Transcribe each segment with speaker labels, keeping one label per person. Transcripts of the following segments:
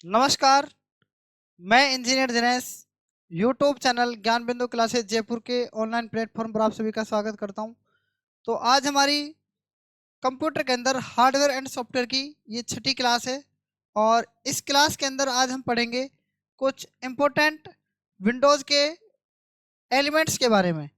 Speaker 1: नमस्कार। मैं engineer Dinesh YouTube channel ज्ञान बिंदु क्लासेस जयपुर के ऑनलाइन प्लेटफॉर्म पर आप सभी का स्वागत करता हूं। तो आज हमारी कंप्यूटर के अंदर हार्डवेयर एंड सॉफ्टवेयर की ये छठी क्लास है और इस क्लास के अंदर आज हम पढ़ेंगे कुछ इम्पोर्टेंट विंडोज़ के एलिमेंट्स के बारे में।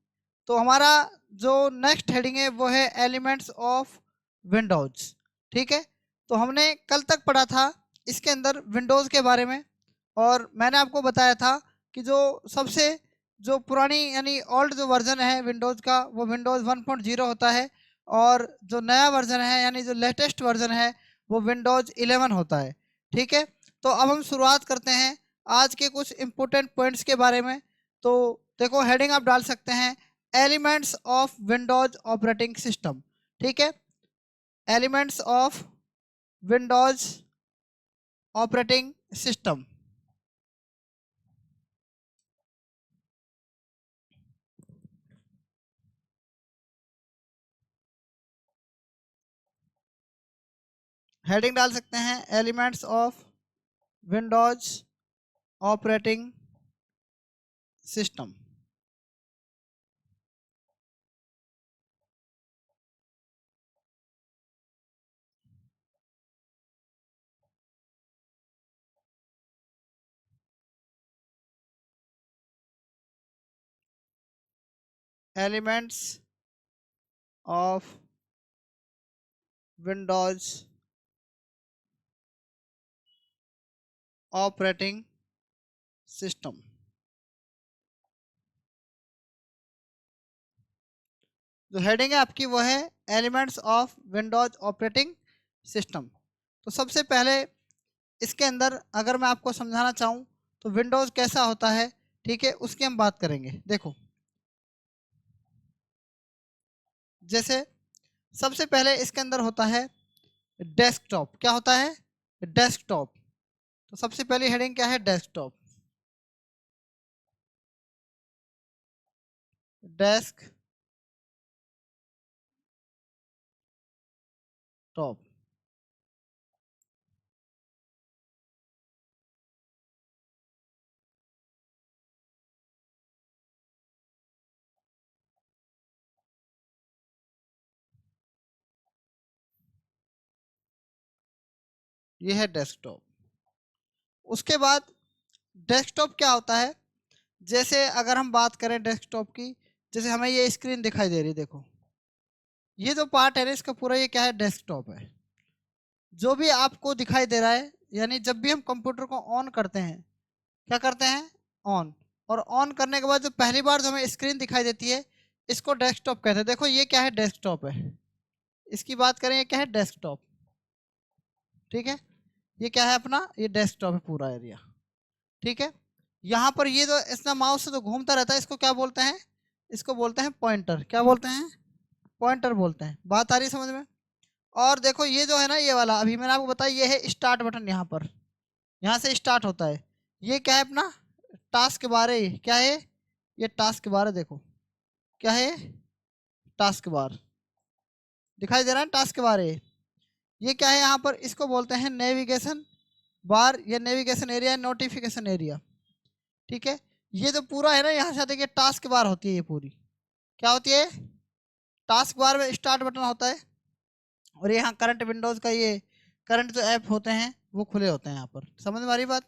Speaker 1: तो हमारा जो नेक्स्ट हेडिंग है वो है एलिमेंट्स ऑफ विंडोज़। ठीक है, तो हमने कल तक पढ़ा था इसके अंदर विंडोज़ के बारे में और मैंने आपको बताया था कि सबसे जो पुरानी यानी ओल्ड जो वर्जन है विंडोज़ का वो विंडोज़ 1.0 होता है और जो नया वर्जन है यानी जो लेटेस्ट वर्जन है वो विंडोज़ 11 होता है। ठीक है, तो अब हम शुरुआत करते हैं आज के कुछ इम्पोर्टेंट पॉइंट्स के बारे में। तो देखो, हेडिंग आप डाल सकते हैं elements of Windows operating system. ठीक है, elements of Windows operating system. Heading डाल सकते हैं elements of Windows operating system. Elements of Windows operating system. जो हेडिंग है आपकी वो है elements of Windows operating system. तो सबसे पहले इसके अंदर अगर मैं आपको समझाना चाहूँ तो विंडोज़ कैसा होता है, ठीक है, उसकी हम बात करेंगे। देखो, जैसे सबसे पहले इसके अंदर होता है डेस्कटॉप। क्या होता है? डेस्कटॉप। तो सबसे पहली हेडिंग क्या है? डेस्कटॉप। डेस्कटॉप। ये है डेस्कटॉप। उसके बाद डेस्कटॉप क्या होता है? जैसे अगर हम बात करें डेस्कटॉप की, जैसे हमें ये स्क्रीन दिखाई दे रही है, देखो ये जो पार्ट है ना इसका पूरा, ये क्या है? डेस्कटॉप है। जो भी आपको दिखाई दे रहा है, यानी जब भी हम कंप्यूटर को ऑन करते हैं, क्या करते हैं? ऑन। और ऑन करने के बाद जो पहली बार जो हमें स्क्रीन दिखाई देती है, इसको डेस्कटॉप कहते हैं। देखो ये क्या है? डेस्कटॉप है। इसकी बात करें, ये क्या है? डेस्कटॉप। ठीक है, ये क्या है अपना? ये डेस्कटॉप है पूरा एरिया। ठीक है, यहाँ पर ये जो इसका माउस से जो घूमता रहता है, इसको क्या बोलते हैं? इसको बोलते हैं पॉइंटर। क्या बोलते हैं? पॉइंटर बोलते हैं। बात आ रही है समझ में? और देखो ये जो है ना, ये वाला अभी मैंने आपको बताया, ये है स्टार्ट बटन। यहाँ पर, यहाँ से स्टार्ट होता है। ये क्या है अपना? टास्क बार है। क्या है? ये टास्क बार है। देखो क्या है? टास्क बार दिखाई दे रहा है। टास्क बार है। ये क्या है? यहाँ पर इसको बोलते हैं नेविगेशन बार या नेविगेशन एरिया, नोटिफिकेशन एरिया। ठीक है, ये जो पूरा है ना, यहाँ से देखिए टास्क बार होती है। ये पूरी क्या होती है? टास्क बार में स्टार्ट बटन होता है और यहाँ करंट विंडोज का ये करंट जो ऐप होते हैं वो खुले होते हैं। यहाँ पर समझ में आ रही बात?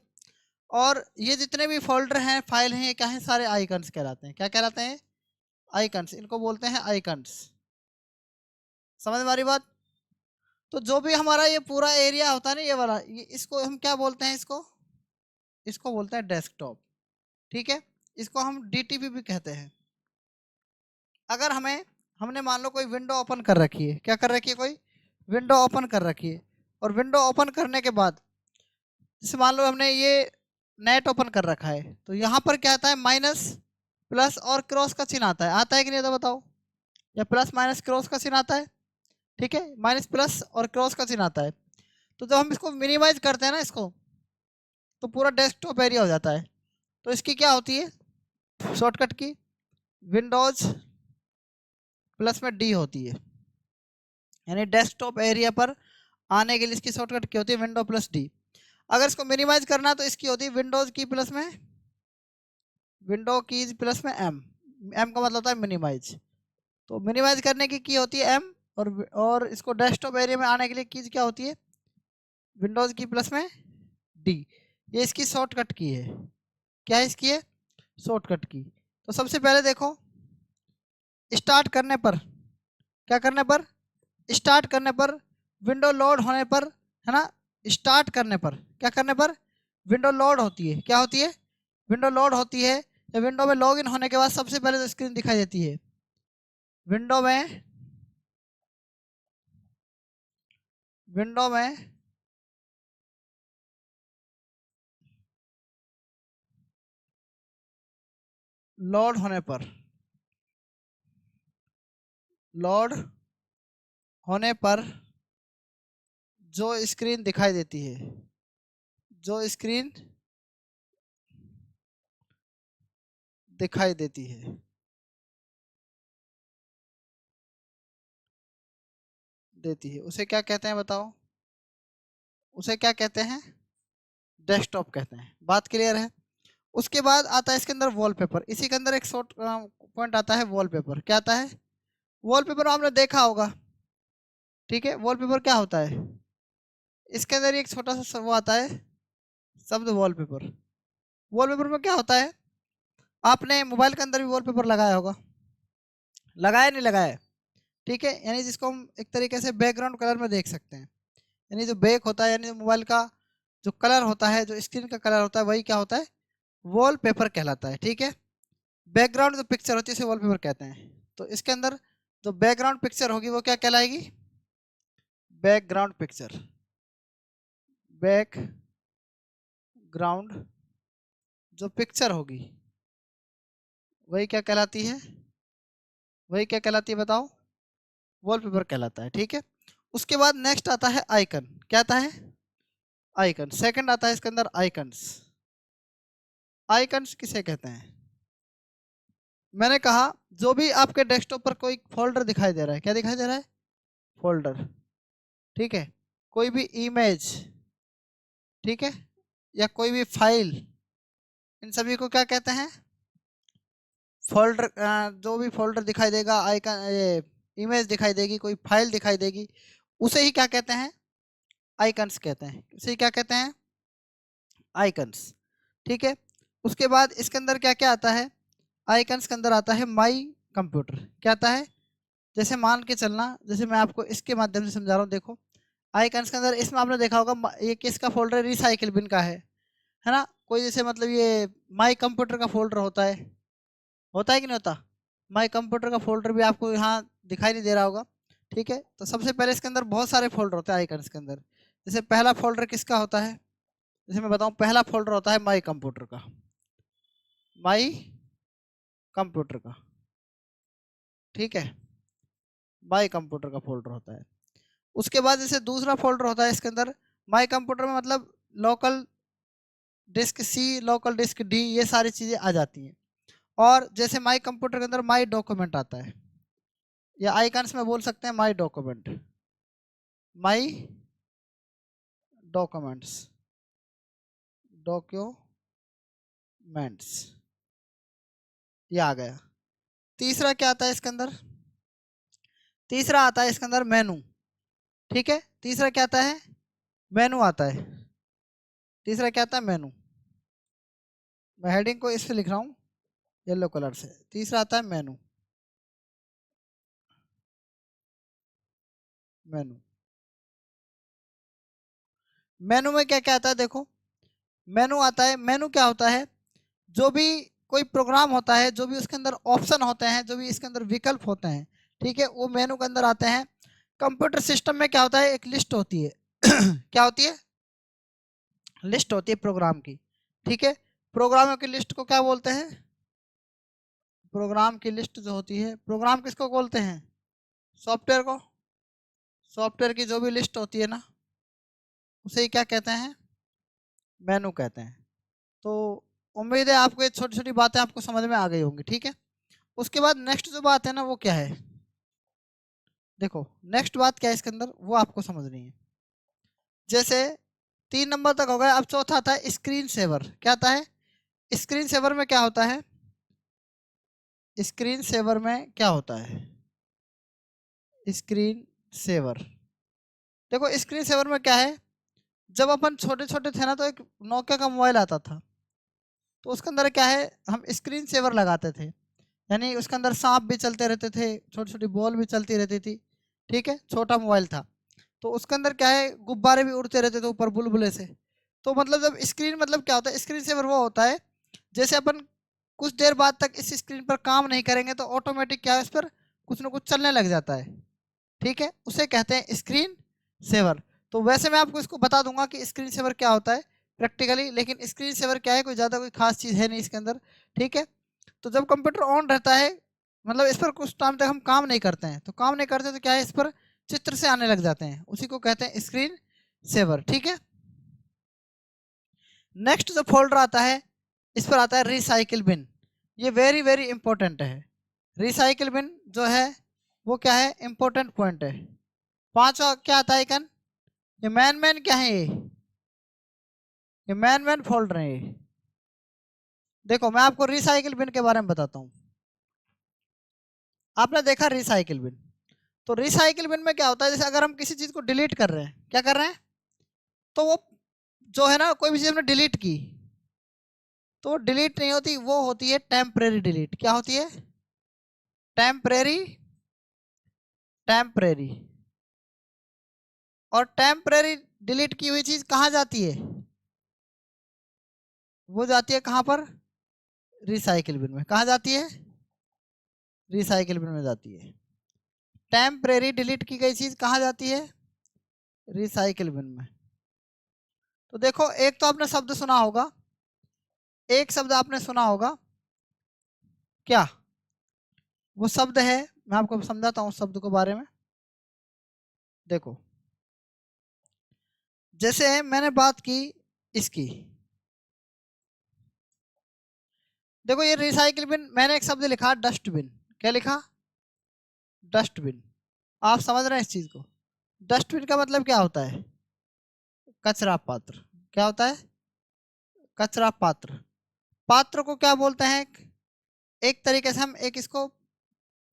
Speaker 1: और ये जितने भी फोल्डर हैं, फाइल हैं, ये क्या है? सारे आइकन्स कहलाते हैं। क्या कहलाते हैं? आइकन्स। इनको बोलते हैं आइकन्स। समझ में आ रही बात? तो जो भी हमारा ये पूरा एरिया होता है ना, ये वाला, ये इसको हम क्या बोलते हैं? इसको इसको बोलते हैं डेस्कटॉप। ठीक है, इसको हम डीटीपी भी कहते हैं। अगर हमने मान लो कोई विंडो ओपन कर रखी है। क्या कर रखी है? कोई विंडो ओपन कर रखी है। और विंडो ओपन करने के बाद जैसे मान लो हमने ये नेट ओपन कर रखा है, तो यहाँ पर क्या आता है? माइनस प्लस और क्रॉस का चिन्ह आता है। आता है कि नहीं आता बताओ? या प्लस माइनस क्रॉस का चिन्ह आता है। ठीक है, माइनस प्लस और क्रॉस का चिन्ह आता है। तो जब हम इसको मिनिमाइज करते हैं ना, इसको, तो पूरा डेस्कटॉप एरिया हो जाता है। तो इसकी क्या होती है शॉर्टकट की? विंडोज प्लस में डी होती है। यानी डेस्कटॉप एरिया पर आने के लिए इसकी शॉर्टकट क्या होती है? Window plus D. अगर इसको मिनिमाइज करना तो इसकी होती है विंडोज की प्लस में विंडो कीज प्लस में एम। एम का मतलब होता है मिनिमाइज। तो मिनिमाइज करने की होती है एम, और इसको डेस्कटॉप एरिया में आने के लिए कीज क्या होती है, विंडोज की प्लस में डी। ये इसकी शॉर्टकट की है। क्या है इसकी है शॉर्टकट की। तो सबसे पहले देखो, स्टार्ट करने पर, क्या करने पर, स्टार्ट करने पर, विंडो लोड होने पर, है ना, स्टार्ट करने पर, क्या करने पर, विंडो लोड होती है। क्या होती है, विंडो लोड होती है। या विंडो में लॉग इन होने के बाद सबसे पहले तो स्क्रीन दिखाई देती है। विंडो में विंडो में लोड होने पर, लोड होने पर जो स्क्रीन दिखाई देती है, जो स्क्रीन दिखाई देती है, देती है, उसे क्या कहते हैं बताओ, उसे क्या कहते हैं, डेस्कटॉप कहते हैं। बात क्लियर है। उसके बाद आता है इसके अंदर वॉलपेपर। इसी के अंदर एक शॉर्ट पॉइंट आता है वॉलपेपर। क्या आता है, वॉलपेपर आपने देखा होगा, ठीक है। वॉलपेपर क्या होता है, इसके अंदर एक छोटा सा वो आता है शब्द वॉलपेपर। वॉलपेपर में क्या होता है, आपने मोबाइल के अंदर भी वॉलपेपर लगाया होगा, लगाया नहीं लगाया, ठीक है। यानी जिसको हम एक तरीके से बैकग्राउंड कलर में देख सकते हैं। यानी जो बैक होता है, यानी जो मोबाइल का जो कलर होता है, जो स्क्रीन का कलर होता है, वही क्या होता है, वॉलपेपर कहलाता है, ठीक है। बैकग्राउंड जो पिक्चर होती है उसे वॉलपेपर कहते हैं। तो इसके अंदर जो बैकग्राउंड पिक्चर होगी वो क्या कहलाएगी, बैकग्राउंड पिक्चर। बैकग्राउंड जो पिक्चर होगी वही क्या कहलाती है, वही क्या कहलाती है बताओ, वॉलपेपर कहलाता है, ठीक है। उसके बाद नेक्स्ट आता है आइकन। क्या आता है, आइकन। सेकंड आता है इसके अंदर आइकन्स। आइकन्स किसे कहते हैं, मैंने कहा जो भी आपके डेस्कटॉप पर कोई फोल्डर दिखाई दे रहा है, क्या दिखाई दे रहा है, फोल्डर, ठीक है। कोई भी इमेज, ठीक है, या कोई भी फाइल, इन सभी को क्या कहते हैं, फोल्डर। जो भी फोल्डर दिखाई देगा, आइकन, ये इमेज दिखाई देगी, कोई फाइल दिखाई देगी, उसे ही क्या कहते हैं, आइकन्स कहते हैं। उसे ही क्या कहते हैं, आइकन्स, ठीक है। उसके बाद इसके अंदर क्या क्या आता है, आइकन्स के अंदर आता है माई कंप्यूटर। क्या आता है, जैसे मान के चलना, जैसे मैं आपको इसके माध्यम से समझा रहा हूँ, देखो आइकन्स के अंदर इसमें आपने देखा होगा ये किसका फोल्डर, रिसाइकिल बिन का है ना। कोई जैसे मतलब ये माई कंप्यूटर का फोल्डर होता है कि नहीं होता, माई कंप्यूटर का फोल्डर भी आपको यहाँ दिखाई नहीं दे रहा होगा, ठीक है। तो सबसे पहले इसके अंदर बहुत सारे फोल्डर होते हैं आइकन्स के अंदर। जैसे पहला फोल्डर किसका होता है, जैसे मैं बताऊँ, पहला फोल्डर होता है माई कंप्यूटर का, माई कंप्यूटर का, ठीक है, माई कंप्यूटर का फोल्डर होता है। उसके बाद जैसे दूसरा फोल्डर होता है इसके अंदर, माई कंप्यूटर में मतलब local disk C, local disk D, ये सारी चीज़ें आ जाती हैं। और जैसे माई कंप्यूटर के अंदर माई डॉक्यूमेंट आता है, या आइकन्स में बोल सकते हैं माई डॉक्यूमेंट, माई डॉक्यूमेंट्स, डॉक्यूमेंट्स, ये आ गया। तीसरा क्या आता है इसके अंदर, तीसरा आता है इसके अंदर मेनू, ठीक है। तीसरा क्या आता है, मेनू आता है। तीसरा क्या आता है, मेनू। मैं हेडिंग को इस पे लिख रहा हूँ येलो कलर से। तीसरा आता है मेनू, मेनू। मेनू में क्या क्या आता है देखो, मेनू आता है, मेनू क्या होता है, जो भी कोई प्रोग्राम होता है, जो भी उसके अंदर ऑप्शन होते हैं, जो भी इसके अंदर विकल्प होते हैं, ठीक है, वो मेनू के अंदर आते हैं। कंप्यूटर सिस्टम में क्या होता है, एक लिस्ट होती है क्या होती है, लिस्ट होती है प्रोग्राम की, ठीक है। प्रोग्रामों की लिस्ट को क्या बोलते हैं, प्रोग्राम की लिस्ट जो होती है, प्रोग्राम किसको बोलते हैं, सॉफ्टवेयर को। सॉफ्टवेयर की जो भी लिस्ट होती है ना, उसे ही क्या कहते हैं, मेनू कहते हैं। तो उम्मीद है आपको ये छोटी छोटी बातें आपको समझ में आ गई होंगी, ठीक है। उसके बाद नेक्स्ट जो बात है ना वो क्या है, देखो नेक्स्ट बात क्या है इसके अंदर, वो आपको समझनी है। जैसे 3 नंबर तक हो गया। अब चौथा आता है स्क्रीन सेवर। क्या आता है? स्क्रीन सेवर में क्या होता है? स्क्रीन सेवर में क्या होता है? स्क्रीन सेवर, देखो स्क्रीन सेवर में क्या है, जब अपन छोटे छोटे थे ना तो एक नोकिया का मोबाइल आता था, तो उसके अंदर क्या है, हम स्क्रीन सेवर लगाते थे, यानी उसके अंदर सांप भी चलते रहते थे, छोटी छोटी बॉल भी चलती रहती थी। ठीक है, छोटा मोबाइल था, तो उसके अंदर क्या है, गुब्बारे भी उड़ते रहते थे ऊपर बुलबुले से। तो मतलब जब स्क्रीन, मतलब क्या होता है, स्क्रीन सेवर वो होता है जैसे अपन कुछ देर बाद तक इस स्क्रीन पर काम नहीं करेंगे तो ऑटोमेटिक क्या है, उस पर कुछ ना कुछ चलने लग जाता है। ठीक है, उसे कहते हैं स्क्रीन सेवर। तो वैसे मैं आपको इसको बता दूंगा कि स्क्रीन सेवर क्या होता है प्रैक्टिकली, लेकिन स्क्रीन सेवर क्या है, कोई ज़्यादा कोई खास चीज़ है नहीं इसके अंदर। ठीक है, तो जब कंप्यूटर ऑन रहता है, मतलब इस पर कुछ टाइम तक हम काम नहीं करते हैं, तो काम नहीं करते तो क्या है, इस पर चित्र से आने लग जाते हैं, उसी को कहते हैं स्क्रीन सेवर। ठीक है, नेक्स्ट जो फोल्डर आता है, इस पर आता है रिसाइकिल बिन। ये वेरी वेरी इंपॉर्टेंट है। रिसाइकिल बिन जो है वो क्या है, इंपॉर्टेंट पॉइंट है। पांचवा क्या आता है कन, ये मैन मैन क्या है, ये मैन मैन फोल्डर है ये। देखो मैं आपको रिसाइकिल बिन के बारे में बताता हूँ। आपने देखा रिसाइकिल बिन, तो रिसाइकिल बिन में क्या होता है, जैसे अगर हम किसी चीज को डिलीट कर रहे हैं, क्या कर रहे हैं, तो वो जो है ना, कोई भी चीज हमने डिलीट की तो डिलीट नहीं होती, वो होती है टेम्परेरी डिलीट। क्या होती है? Temporary, temporary. और टेम्परेरी डिलीट की हुई चीज कहाँ जाती है, वो जाती है कहाँ पर, रिसाइकिल बिन में। कहाँ जाती है? रिसाइकिल बिन में जाती है। टेम्परेरी डिलीट की गई चीज कहाँ जाती है? रिसाइकिल बिन में। तो देखो एक तो आपने शब्द सुना होगा, एक शब्द आपने सुना होगा, क्या वो शब्द है, मैं आपको समझाता हूँ उस शब्द के बारे में। देखो जैसे मैंने बात की इसकी, देखो ये रिसाइकिल बिन, मैंने एक शब्द लिखा डस्टबिन। क्या लिखा? डस्टबिन। आप समझ रहे हैं इस चीज को? डस्टबिन का मतलब क्या होता है? कचरा पात्र। क्या होता है? कचरा पात्र। पात्र को क्या बोलते हैं, एक तरीके से हम एक इसको,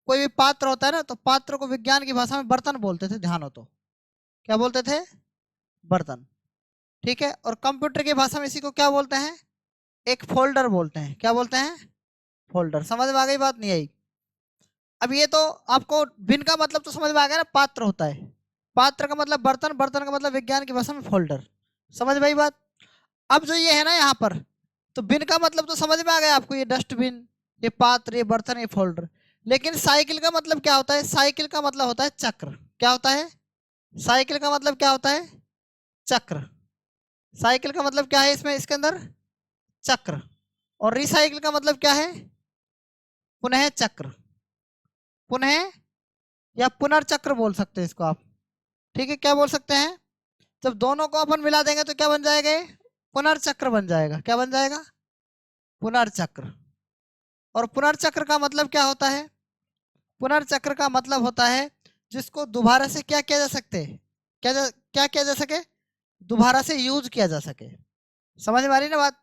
Speaker 1: कोई भी पात्र होता है ना, तो पात्र को विज्ञान की भाषा में बर्तन बोलते थे, ध्यान हो तो। क्या बोलते थे? बर्तन। ठीक है, और कंप्यूटर की भाषा में इसी को क्या बोलते हैं, एक फोल्डर बोलते हैं। क्या बोलते हैं? फोल्डर। समझ में आ गई बात, नहीं आई? अब ये तो आपको बिन का मतलब तो समझ में आ गया ना, पात्र होता है, पात्र का मतलब बर्तन, बर्तन का मतलब विज्ञान की भाषा में फोल्डर। समझ में आई बात? अब जो ये है ना यहाँ पर, तो बिन का मतलब तो समझ में आ गया आपको, ये डस्टबिन, ये पात्र, ये बर्तन, ये फोल्डर। लेकिन साइकिल का मतलब क्या होता है? साइकिल का मतलब होता है चक्र। क्या होता है? साइकिल का मतलब क्या होता है? चक्र। साइकिल का मतलब क्या है इसमें, इसके अंदर चक्र। और रिसाइकिल का मतलब क्या है? पुनः चक्र। पुनः या पुनर्चक्र बोल सकते हैं इसको आप। ठीक है, क्या बोल सकते हैं, जब दोनों को अपन मिला देंगे तो क्या बन जाएगा, ये पुनर्चक्र बन जाएगा। क्या बन जाएगा? पुनर्चक्र। और पुनर्चक्र का मतलब क्या होता है? पुनर्चक्र का मतलब होता है जिसको दोबारा से क्या किया जा सकते, क्या किया जा सके, दोबारा से यूज किया जा सके। समझ में आ रही ना बात?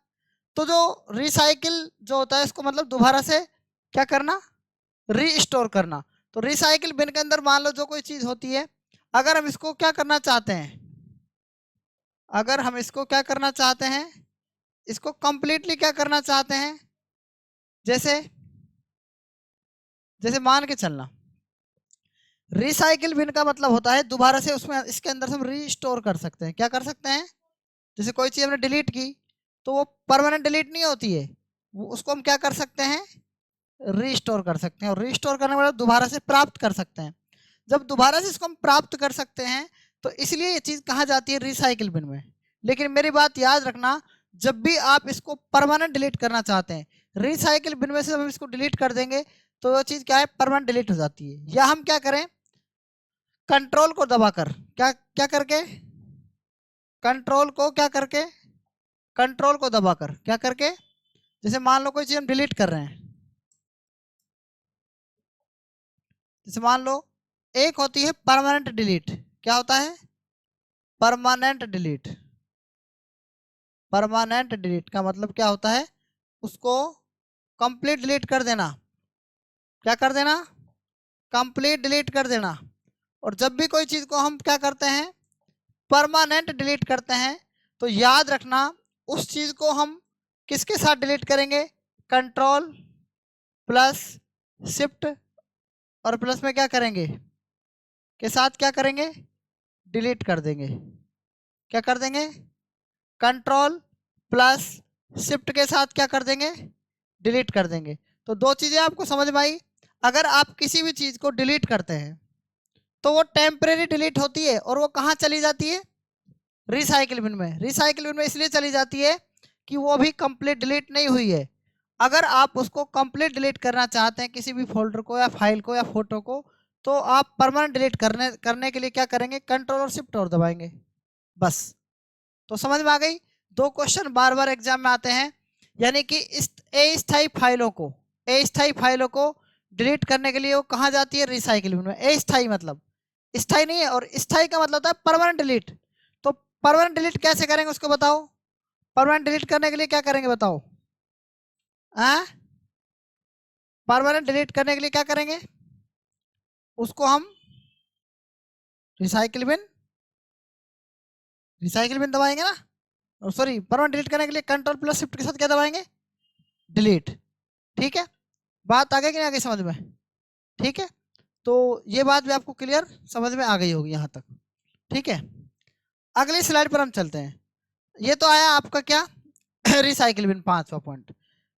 Speaker 1: तो जो रिसाइकिल जो होता है इसको मतलब दोबारा से क्या करना, रीस्टोर करना। तो रिसाइकिल बिन के अंदर मान लो जो कोई चीज होती है, अगर हम इसको क्या करना चाहते हैं, अगर हम इसको क्या करना चाहते हैं, इसको कंप्लीटली क्या करना चाहते हैं, जैसे जैसे मान के चलना, रिसाइकिल बिन का मतलब होता है दोबारा से उसमें, इसके अंदर से हम रीस्टोर कर सकते हैं। क्या कर सकते हैं? जैसे कोई चीज़ हमने डिलीट की तो वो परमानेंट डिलीट नहीं होती है, वो उसको हम क्या कर सकते हैं, रीस्टोर कर सकते हैं। और रीस्टोर करने के बाद दोबारा से प्राप्त कर सकते हैं। जब दोबारा से इसको हम प्राप्त कर सकते हैं तो इसलिए ये चीज़ कहाँ जाती है, रिसाइकिल बिन में। लेकिन मेरी बात याद रखना, जब भी आप इसको परमानेंट डिलीट करना चाहते हैं, रिसाइकिल बिन में से जब हम इसको डिलीट कर देंगे तो वो चीज़ क्या है, परमानेंट डिलीट हो जाती है। या हम क्या करें, कंट्रोल को दबाकर, क्या क्या करके, कंट्रोल को क्या करके, कंट्रोल को दबाकर, क्या करके, जैसे मान लो कोई चीज हम डिलीट कर रहे हैं, जैसे मान लो एक होती है परमानेंट डिलीट। क्या होता है? Permanent delete. परमानेंट डिलीट का मतलब क्या होता है, उसको कंप्लीट डिलीट कर देना। क्या कर देना? कंप्लीट डिलीट कर देना। और जब भी कोई चीज को हम क्या करते हैं, परमानेंट डिलीट करते हैं, तो याद रखना उस चीज को हम किसके साथ डिलीट करेंगे? कंट्रोल प्लस शिफ्ट और प्लस में क्या करेंगे, के साथ क्या करेंगे, डिलीट कर देंगे। क्या कर देंगे? कंट्रोल प्लस शिफ्ट के साथ क्या कर देंगे, डिलीट कर देंगे। तो दो चीजें आपको समझ में आई। अगर आप किसी भी चीज को डिलीट करते हैं तो वो टेम्परेरी डिलीट होती है और वो कहाँ चली जाती है? रिसाइकिल बिन में। रिसाइकिल बिन में इसलिए चली जाती है कि वो भी कंप्लीट डिलीट नहीं हुई है। अगर आप उसको कंप्लीट डिलीट करना चाहते हैं किसी भी फोल्डर को या फाइल को या फोटो को, तो आप परमानेंट डिलीट करने के लिए क्या करेंगे, कंट्रोल और शिफ्ट और दबाएंगे, बस। तो समझ में आ गई। दो क्वेश्चन बार बार एग्जाम में आते हैं, यानी कि इस अस्थायी फाइलों को डिलीट करने के लिए वो कहाँ जाती है, रिसाइकिल बिन में। अस्थायी मतलब स्थायी नहीं है, और स्थायी का मतलब होता है परमानेंट डिलीट। तो परमानेंट डिलीट कैसे करेंगे उसको बताओ। परमानेंट डिलीट करने के लिए क्या करेंगे बताओ? परमानेंट डिलीट करने के लिए क्या करेंगे, उसको हम रिसाइकिल बिन दबाएंगे ना। सॉरी, परमानेंट डिलीट करने के लिए कंट्रोल प्लस शिफ्ट के साथ क्या दबाएंगे, डिलीट। ठीक है, बात आ गई कि नहीं आ गई समझ में? ठीक है, तो ये बात भी आपको क्लियर समझ में आ गई होगी यहाँ तक। ठीक है, अगली स्लाइड पर हम चलते हैं। ये तो आया आपका क्या, रिसाइकिल बिन, पांचवा पॉइंट।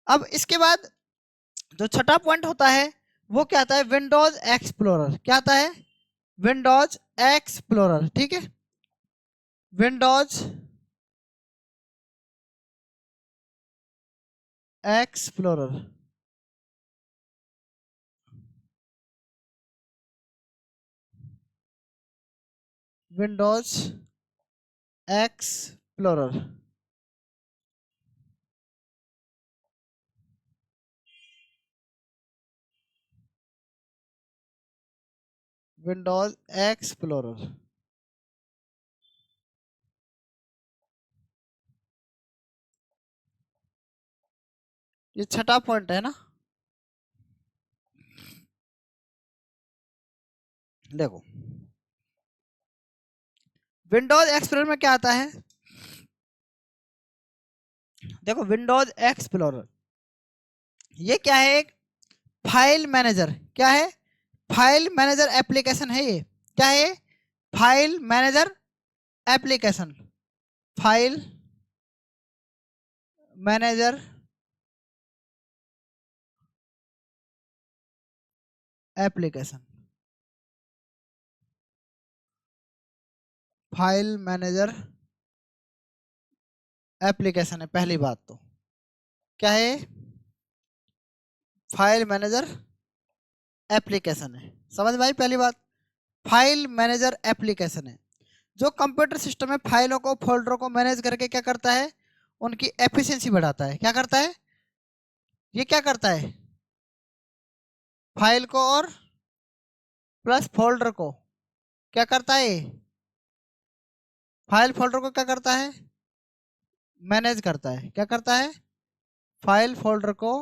Speaker 1: अब इसके बाद जो छठा पॉइंट होता है वो क्या आता है, विंडोज एक्सप्लोरर। क्या आता है? Windows explorer. ठीक है, Windows explorer. Windows explorer. Windows explorer. ये छठा पॉइंट है ना। देखो, विंडोज एक्सप्लोरर में क्या आता है, देखो विंडोज एक्सप्लोरर ये क्या है, एक फाइल मैनेजर। क्या है? फाइल मैनेजर एप्लीकेशन है ये। क्या है? File manager application. File manager application. File manager application है पहली बात तो। क्या है? फाइल मैनेजर एप्लीकेशन है। समझ में आई पहली बात? फाइल मैनेजर एप्लीकेशन है जो कंप्यूटर सिस्टम में फाइलों को, फोल्डरों को मैनेज करके क्या करता है, उनकी एफिशिएंसी बढ़ाता है। क्या करता है? ये क्या करता है, फाइल को और प्लस फोल्डर को क्या करता है, फाइल फोल्डर को क्या करता है, मैनेज करता है। क्या करता है? फाइल फोल्डर को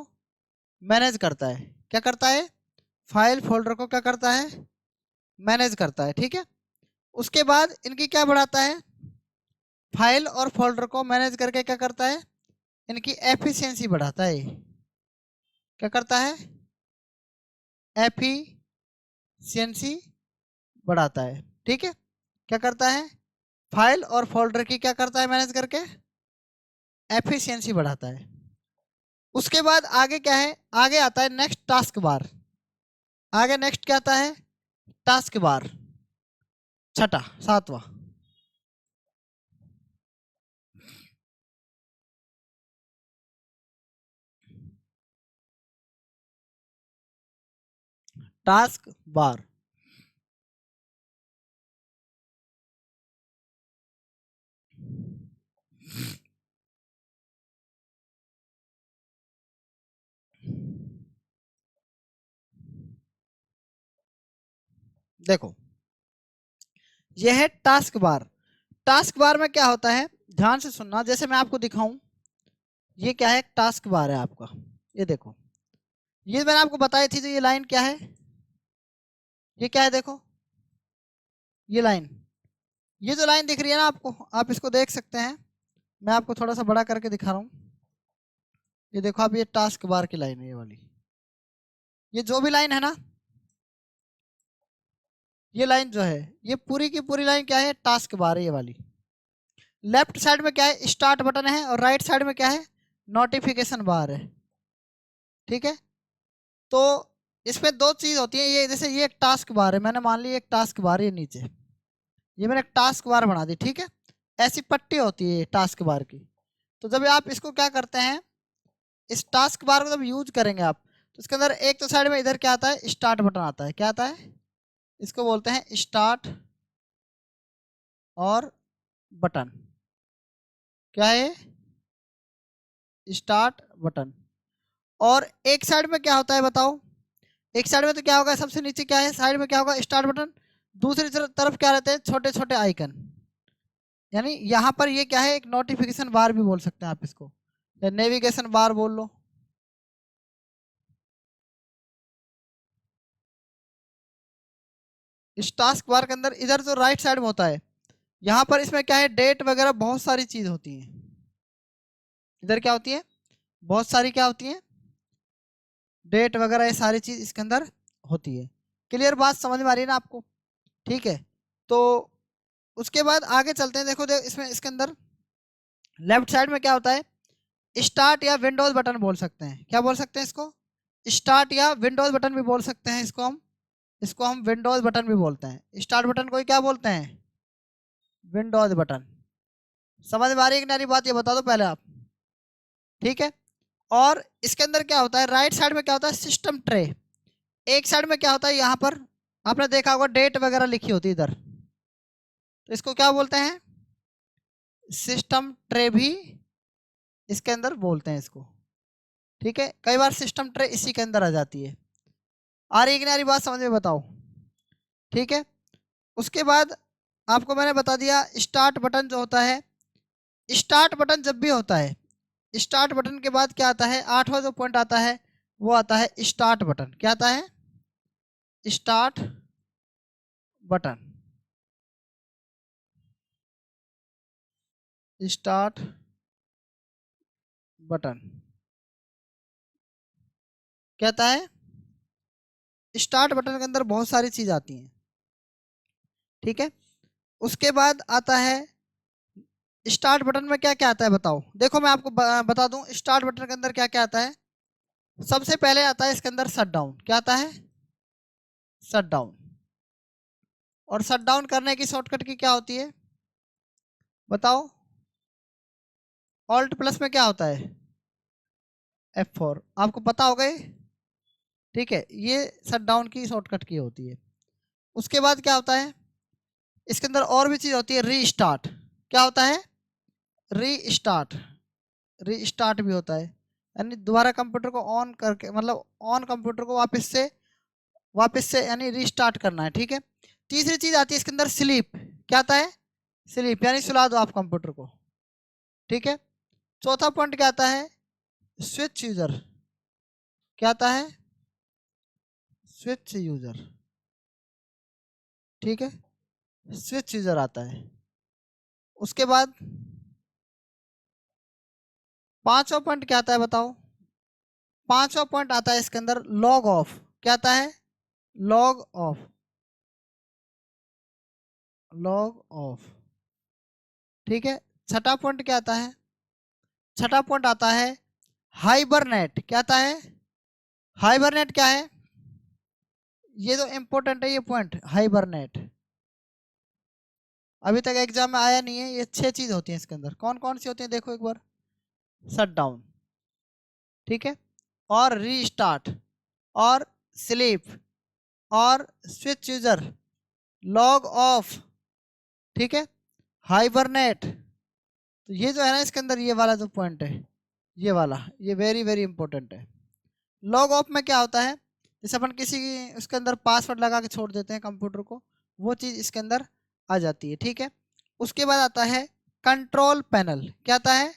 Speaker 1: मैनेज करता है। क्या करता है? फाइल फोल्डर को क्या करता है, मैनेज करता है। ठीक है, उसके बाद इनकी क्या बढ़ाता है, फाइल और फोल्डर को मैनेज करके क्या करता है, इनकी एफिशिएंसी बढ़ाता है। क्या करता है? एफिशिएंसी बढ़ाता है। ठीक है, क्या करता है, फाइल और फोल्डर की क्या करता है, मैनेज करके एफिशिएंसी बढ़ाता है। उसके बाद आगे क्या है, आगे आता है नेक्स्ट टास्क बार। आगे नेक्स्ट क्या आता है, टास्क बार, छठा, सातवां। Task bar. देखो, यह है टास्क बार। टास्क बार में क्या होता है, ध्यान से सुनना, जैसे मैं आपको दिखाऊं, ये क्या है, एक टास्क बार है आपका। ये देखो, ये मैंने आपको बताई थी, तो ये लाइन क्या है, ये क्या है, देखो ये लाइन, ये जो लाइन दिख रही है ना आपको, आप इसको देख सकते हैं। मैं आपको थोड़ा सा बड़ा करके दिखा रहा हूँ। ये देखो आप, ये टास्क बार की लाइन है ये वाली। ये जो भी लाइन है ना, ये लाइन जो है, ये पूरी की पूरी लाइन क्या है, टास्क बार है ये वाली। लेफ्ट साइड में क्या है, स्टार्ट बटन है, और राइट साइड में क्या है, नोटिफिकेशन बार है। ठीक है, तो इसमें दो चीज होती है। ये जैसे ये एक टास्क बार है, मैंने मान ली एक टास्क बार है नीचे, ये मैंने एक टास्क बार बना दी। ठीक है, ऐसी पट्टी होती है टास्क बार की। तो जब आप इसको क्या करते हैं, इस टास्क बार को जब यूज करेंगे आप, तो इसके अंदर एक तो साइड में इधर क्या आता है, स्टार्ट बटन आता है। क्या आता है, इसको बोलते हैं स्टार्ट और बटन। क्या है, स्टार्ट बटन। और एक साइड में क्या होता है बताओ, एक साइड में तो क्या होगा, सबसे नीचे क्या है, साइड में क्या होगा, स्टार्ट बटन। दूसरी तरफ क्या रहते हैं, छोटे छोटे आइकन। यानी यहाँ पर ये क्या है, एक नोटिफिकेशन बार भी बोल सकते हैं आप इसको, या नेविगेशन बार बोल लो। इस टास्क बार के अंदर इधर जो राइट साइड में होता है, यहाँ पर इसमें क्या है, डेट वगैरह बहुत सारी चीज होती है। इधर क्या होती है, बहुत सारी क्या होती है, डेट वगैरह, ये सारी चीज इसके अंदर होती है। क्लियर बात समझ में आ रही है ना आपको। ठीक है, तो उसके बाद आगे चलते हैं। देखो इसमें इसके अंदर लेफ्ट साइड में क्या होता है, स्टार्ट या विंडोज बटन बोल सकते हैं। क्या बोल सकते हैं इसको, स्टार्ट या विंडोज बटन भी बोल सकते हैं इसको हम विंडोज बटन भी बोलते हैं। स्टार्ट बटन को ही क्या बोलते हैं, विंडोज बटन। समझ में आ रही है कि नहीं बात, ये बता दो पहले आप। ठीक है, और इसके अंदर क्या होता है, राइट साइड में क्या होता है, सिस्टम ट्रे। एक साइड में क्या होता है, यहाँ पर आपने देखा होगा डेट वगैरह लिखी होती है इधर, तो इसको क्या बोलते हैं, सिस्टम ट्रे भी इसके अंदर बोलते हैं इसको। ठीक है, कई बार सिस्टम ट्रे इसी के अंदर आ जाती है। आ रही है कि नहीं आ रही बात समझ में, बताओ। ठीक है, उसके बाद आपको मैंने बता दिया, स्टार्ट बटन जो होता है, स्टार्ट बटन जब भी होता है, स्टार्ट बटन के बाद क्या आता है, आठवां जो पॉइंट आता है, वो आता है स्टार्ट बटन। क्या आता है, स्टार्ट बटन। स्टार्ट बटन कहता है, स्टार्ट बटन के अंदर बहुत सारी चीज आती हैं। ठीक है, उसके बाद आता है, स्टार्ट बटन में क्या क्या आता है बताओ। देखो मैं आपको बता दूं, स्टार्ट बटन के अंदर क्या क्या आता है। सबसे पहले आता है इसके अंदर शट डाउन। क्या आता है, शट डाउन। और शट डाउन करने की शॉर्टकट की क्या होती है बताओ, ऑल्ट प्लस में क्या होता है, F4। आपको पता होगा ये। ठीक है, ये शट डाउन की शॉर्टकट की होती है। उसके बाद क्या होता है, इसके अंदर और भी चीज होती है, रीस्टार्ट। क्या होता है, रीस्टार्ट। रीस्टार्ट भी होता है, यानी दोबारा कंप्यूटर को ऑन करके, मतलब ऑन कंप्यूटर को वापस से यानी रीस्टार्ट करना है। ठीक है, तीसरी चीज आती है इसके अंदर, स्लीप। क्या आता है, स्लीप, यानी सुला दो आप कंप्यूटर को। ठीक है, चौथा पॉइंट क्या आता है, स्विच यूजर। क्या आता है, स्विच यूजर। ठीक है, स्विच यूजर आता है। उसके बाद पांचवा पॉइंट क्या आता है बताओ, पांचवा पॉइंट आता है इसके अंदर, लॉग ऑफ। क्या आता है, लॉग ऑफ। Log of. ठीक है, छठा पॉइंट क्या आता है, छठा पॉइंट आता है हाइबरनेट। क्या आता है, हाइबरनेट क्या है, ये जो इंपॉर्टेंट है ये पॉइंट, हाइबरनेट। अभी तक एग्जाम में आया नहीं है। ये 6 चीज होती है इसके अंदर। कौन कौन सी होती है देखो एक बार, शट डाउन, ठीक है, और रीस्टार्ट, और स्लीप, और स्विच यूजर, लॉग ऑफ, ठीक है, हाइबरनेट। तो ये जो है ना इसके अंदर, ये वाला जो पॉइंट है, ये वाला, ये वेरी वेरी इंपॉर्टेंट है। लॉग ऑफ में क्या होता है, जैसे अपन किसी उसके अंदर पासवर्ड लगा के छोड़ देते हैं कंप्यूटर को, वो चीज़ इसके अंदर आ जाती है। ठीक है, उसके बाद आता है कंट्रोल पैनल। क्या आता है?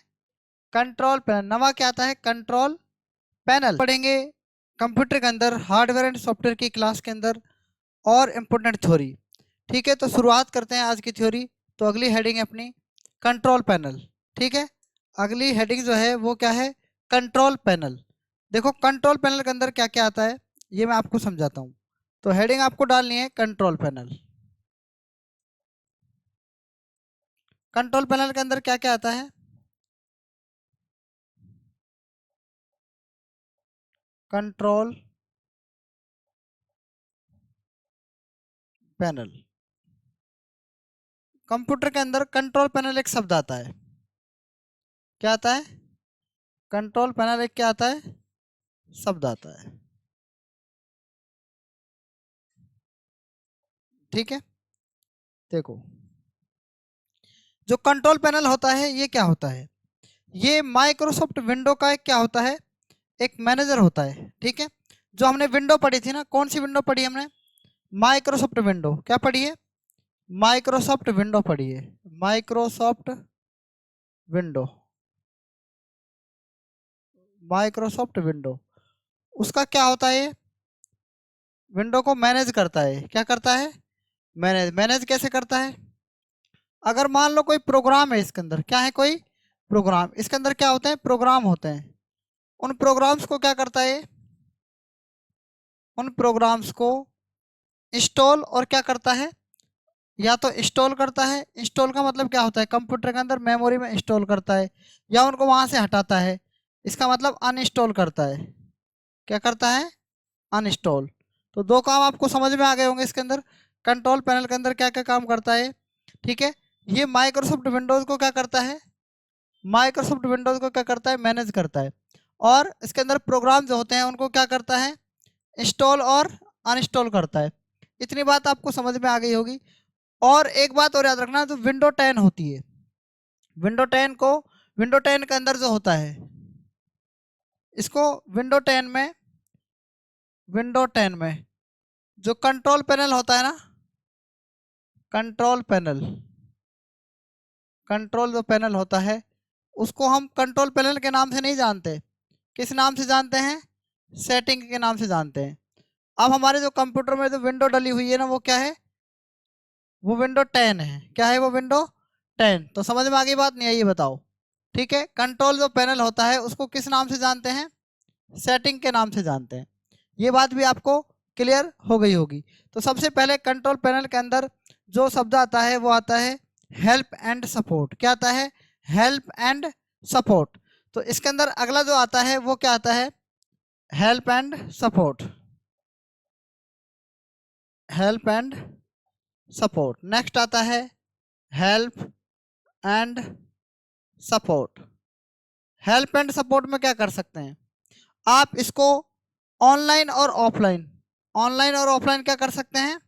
Speaker 1: Control panel. नवा क्या आता है? Control panel. पढ़ेंगे कंप्यूटर के अंदर हार्डवेयर एंड सॉफ्टवेयर की क्लास के अंदर और इम्पोर्टेंट थ्योरी। ठीक है, तो शुरुआत करते हैं आज की थ्योरी। तो अगली हेडिंग है अपनी कंट्रोल पैनल। ठीक है, अगली हेडिंग जो है वो क्या है? Control panel. देखो कंट्रोल पैनल के अंदर क्या क्या आता है ये मैं आपको समझाता हूँ। तो हेडिंग आपको डालनी है कंट्रोल पैनल। कंट्रोल पैनल के अंदर क्या क्या आता है? Control panel. कंप्यूटर के अंदर कंट्रोल पैनल एक शब्द आता है। क्या आता है? कंट्रोल पैनल एक क्या आता है? शब्द आता है। ठीक है, देखो जो कंट्रोल पैनल होता है ये क्या होता है? ये माइक्रोसॉफ्ट विंडो का एक क्या होता है? एक मैनेजर होता है। ठीक है, जो हमने विंडो पढ़ी थी ना, कौन सी विंडो पढ़ी हमने? Microsoft window. क्या पढ़ी है? माइक्रोसॉफ्ट विंडो पढ़ी है। Microsoft window. माइक्रोसॉफ्ट विंडो उसका क्या होता है? विंडो को मैनेज करता है। क्या करता है? मैनेज। मैनेज कैसे करता है? अगर मान लो कोई प्रोग्राम है इसके अंदर, क्या है? कोई प्रोग्राम। इसके अंदर क्या होते हैं? प्रोग्राम होते हैं। उन प्रोग्राम्स को क्या करता है? उन प्रोग्राम्स को इंस्टॉल और क्या करता है? या तो इंस्टॉल करता है। इंस्टॉल का मतलब क्या होता है? कंप्यूटर के अंदर मेमोरी में इंस्टॉल करता है, या उनको वहां से हटाता है। इसका मतलब अनइंस्टॉल करता है। क्या करता है? अनइंस्टॉल। तो दो काम आपको समझ में आ गए होंगे इसके अंदर। कंट्रोल पैनल के अंदर क्या क्या काम करता है। ठीक है, ये माइक्रोसॉफ्ट विंडोज को क्या करता है? माइक्रोसॉफ्ट विंडोज को क्या करता है? मैनेज करता है। और इसके अंदर प्रोग्राम जो होते हैं उनको क्या करता है? इंस्टॉल और अनइंस्टॉल करता है। इतनी बात आपको समझ में आ गई होगी। और एक बात और याद रखना, जो विंडो 10 होती है, विंडो 10 को, विंडो 10 के अंदर जो होता है इसको विंडो 10 में, विंडो 10 में जो कंट्रोल पैनल होता है ना, कंट्रोल पैनल, कंट्रोल जो पैनल होता है उसको हम कंट्रोल पैनल के नाम से नहीं जानते। किस नाम से जानते हैं? सेटिंग के नाम से जानते हैं। अब हमारे जो कंप्यूटर में जो विंडो डली हुई है ना, वो क्या है? वो विंडो 10 है। क्या है वो? विंडो 10। तो समझ में आ गई बात? नहीं आई? ये बताओ। ठीक है, कंट्रोल जो पैनल होता है उसको किस नाम से जानते हैं? सेटिंग के नाम से जानते हैं। ये बात भी आपको क्लियर हो गई होगी। तो सबसे पहले कंट्रोल पैनल के अंदर जो शब्द आता है वो आता है हेल्प एंड सपोर्ट। क्या आता है? Help and support. तो इसके अंदर अगला जो आता है वो क्या आता है? Help and support. Help and support. Next आता है help and support. Help and support में क्या कर सकते हैं आप? इसको ऑनलाइन और ऑफलाइन, ऑनलाइन और ऑफलाइन क्या कर सकते हैं?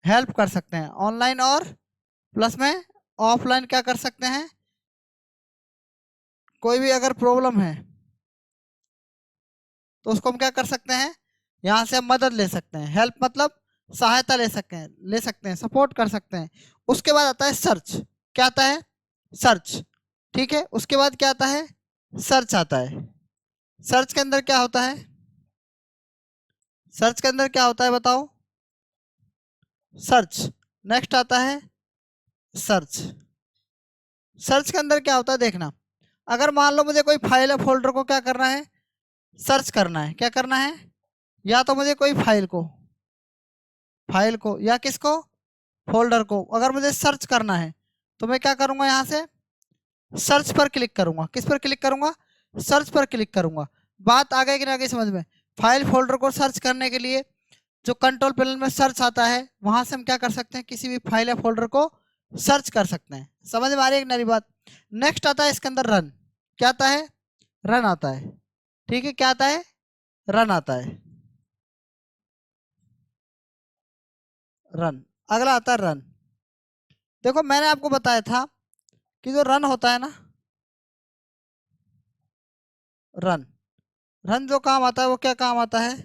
Speaker 1: हेल्प कर सकते हैं। ऑनलाइन और प्लस में ऑफलाइन क्या कर सकते हैं? कोई भी अगर प्रॉब्लम है तो उसको हम क्या कर सकते हैं? यहाँ से हम मदद ले सकते हैं। हेल्प मतलब सहायता ले सकते हैं, ले सकते हैं, सपोर्ट कर सकते हैं। उसके बाद आता है सर्च। क्या आता है? सर्च। ठीक है, उसके बाद क्या आता है? सर्च आता है। सर्च के अंदर क्या होता है? सर्च के अंदर क्या होता है बताओ? सर्च। नेक्स्ट आता है सर्च। सर्च के अंदर क्या होता है देखना। अगर मान लो मुझे कोई फाइल या फोल्डर को क्या करना है? सर्च करना है। क्या करना है? या तो मुझे कोई फाइल को, फाइल को या किसको? फोल्डर को अगर मुझे सर्च करना है तो मैं क्या करूंगा? यहाँ से सर्च पर क्लिक करूंगा। किस पर क्लिक करूंगा? सर्च पर क्लिक करूंगा। बात आ गई कि ना? आ गई समझ में? फाइल फोल्डर को सर्च करने के लिए जो कंट्रोल पैनल में सर्च आता है वहां से हम क्या कर सकते हैं? किसी भी फाइल या फोल्डर को सर्च कर सकते हैं। समझ में आ रही है मेरी बात? नेक्स्ट आता है इसके अंदर रन। क्या आता है? रन आता है। ठीक है, क्या आता है? रन आता है। रन। अगला आता है रन। देखो मैंने आपको बताया था कि जो रन होता है ना, रन, रन जो काम आता है वो क्या काम आता है?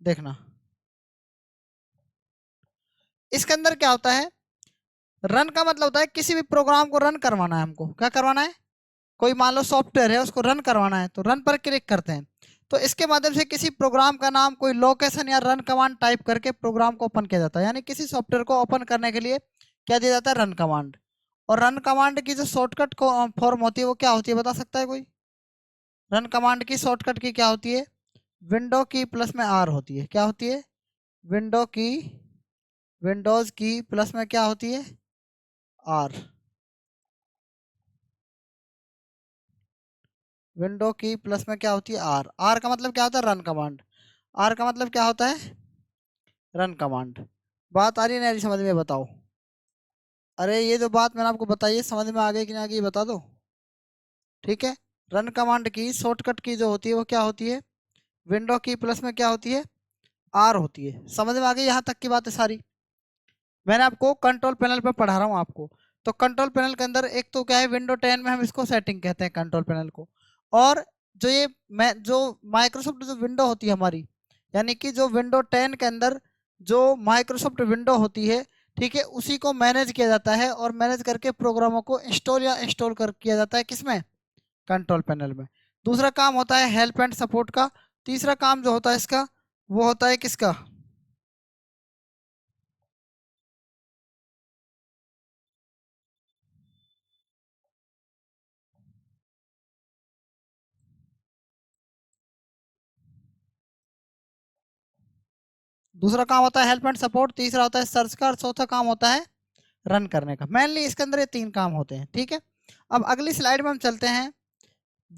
Speaker 1: देखना इसके अंदर क्या होता है? रन का मतलब होता है किसी भी प्रोग्राम को रन करवाना है हमको। क्या करवाना है? कोई मान लो सॉफ्टवेयर है, उसको रन करवाना है, तो रन पर क्लिक करते हैं। तो इसके माध्यम से किसी प्रोग्राम का नाम, कोई लोकेशन या रन कमांड टाइप करके प्रोग्राम को ओपन किया जाता है। यानी किसी सॉफ्टवेयर को ओपन करने के लिए क्या दिया जाता है? Run command. और रन कमांड की जो शॉर्टकट फॉर्म होती है वो क्या होती है, बता सकता है कोई? रन कमांड की शॉर्टकट की क्या होती है? विंडो की प्लस में आर होती है। क्या होती है? विंडो की, विंडोज की प्लस में क्या होती है? आर। विंडो की प्लस में क्या होती है? आर। आर का मतलब क्या होता है? Run command. आर का मतलब क्या होता है? Run command. बात आ रही है नहीं आ रही समझ में? बताओ। अरे ये जो बात मैंने आपको बताई है, समझ में आ गई कि नहीं आ गई, बता दो। ठीक है। रन कमांड की शॉर्टकट की जो होती है वो क्या होती है? विंडो की प्लस में क्या होती है? आर होती है। समझ में आ गई यहाँ तक की बात है सारी? मैंने आपको कंट्रोल पैनल पे पढ़ा रहा हूँ आपको। तो कंट्रोल पैनल के अंदर एक तो क्या है, विंडो 10 में हम इसको सेटिंग कहते हैं कंट्रोल पैनल को। और जो ये मैं जो माइक्रोसॉफ्ट जो विंडो होती है हमारी, यानी कि जो विंडो 10 के अंदर जो माइक्रोसॉफ्ट विंडो होती है, ठीक है, उसी को मैनेज किया जाता है। और मैनेज करके प्रोग्रामों को इंस्टॉल या इंस्टॉल कर किया जाता है किसमें? कंट्रोल पैनल में। दूसरा काम होता है हेल्प एंड सपोर्ट का। तीसरा काम जो होता है इसका, वो होता है किसका? दूसरा काम होता है हेल्प एंड सपोर्ट, तीसरा होता है सर्च का, और चौथा काम होता है रन करने का। मेनली इसके अंदर ये तीन काम होते हैं। ठीक है। अब अगली स्लाइड में हम चलते हैं।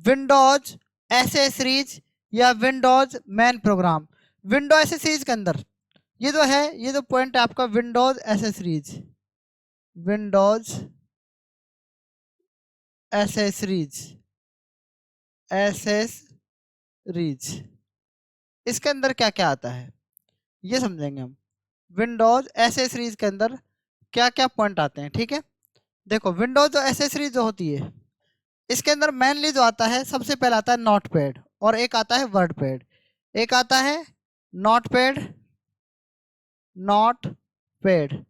Speaker 1: विंडोज एसेसरीज या Windows main program. Window accessories के अंदर ये जो है, ये जो पॉइंट है आपका, Windows accessories, Windows accessories, accessories, इसके अंदर क्या क्या आता है ये समझेंगे हम। विंडोज एसेसरीज के अंदर क्या क्या पॉइंट आते हैं। ठीक है। देखो विंडोज जो एसेसरीज जो होती है, इसके अंदर मेनली जो आता है, सबसे पहले आता है नोट पैड, और एक आता है वर्ड पैड। एक आता है नोट पैड, नोट पैड,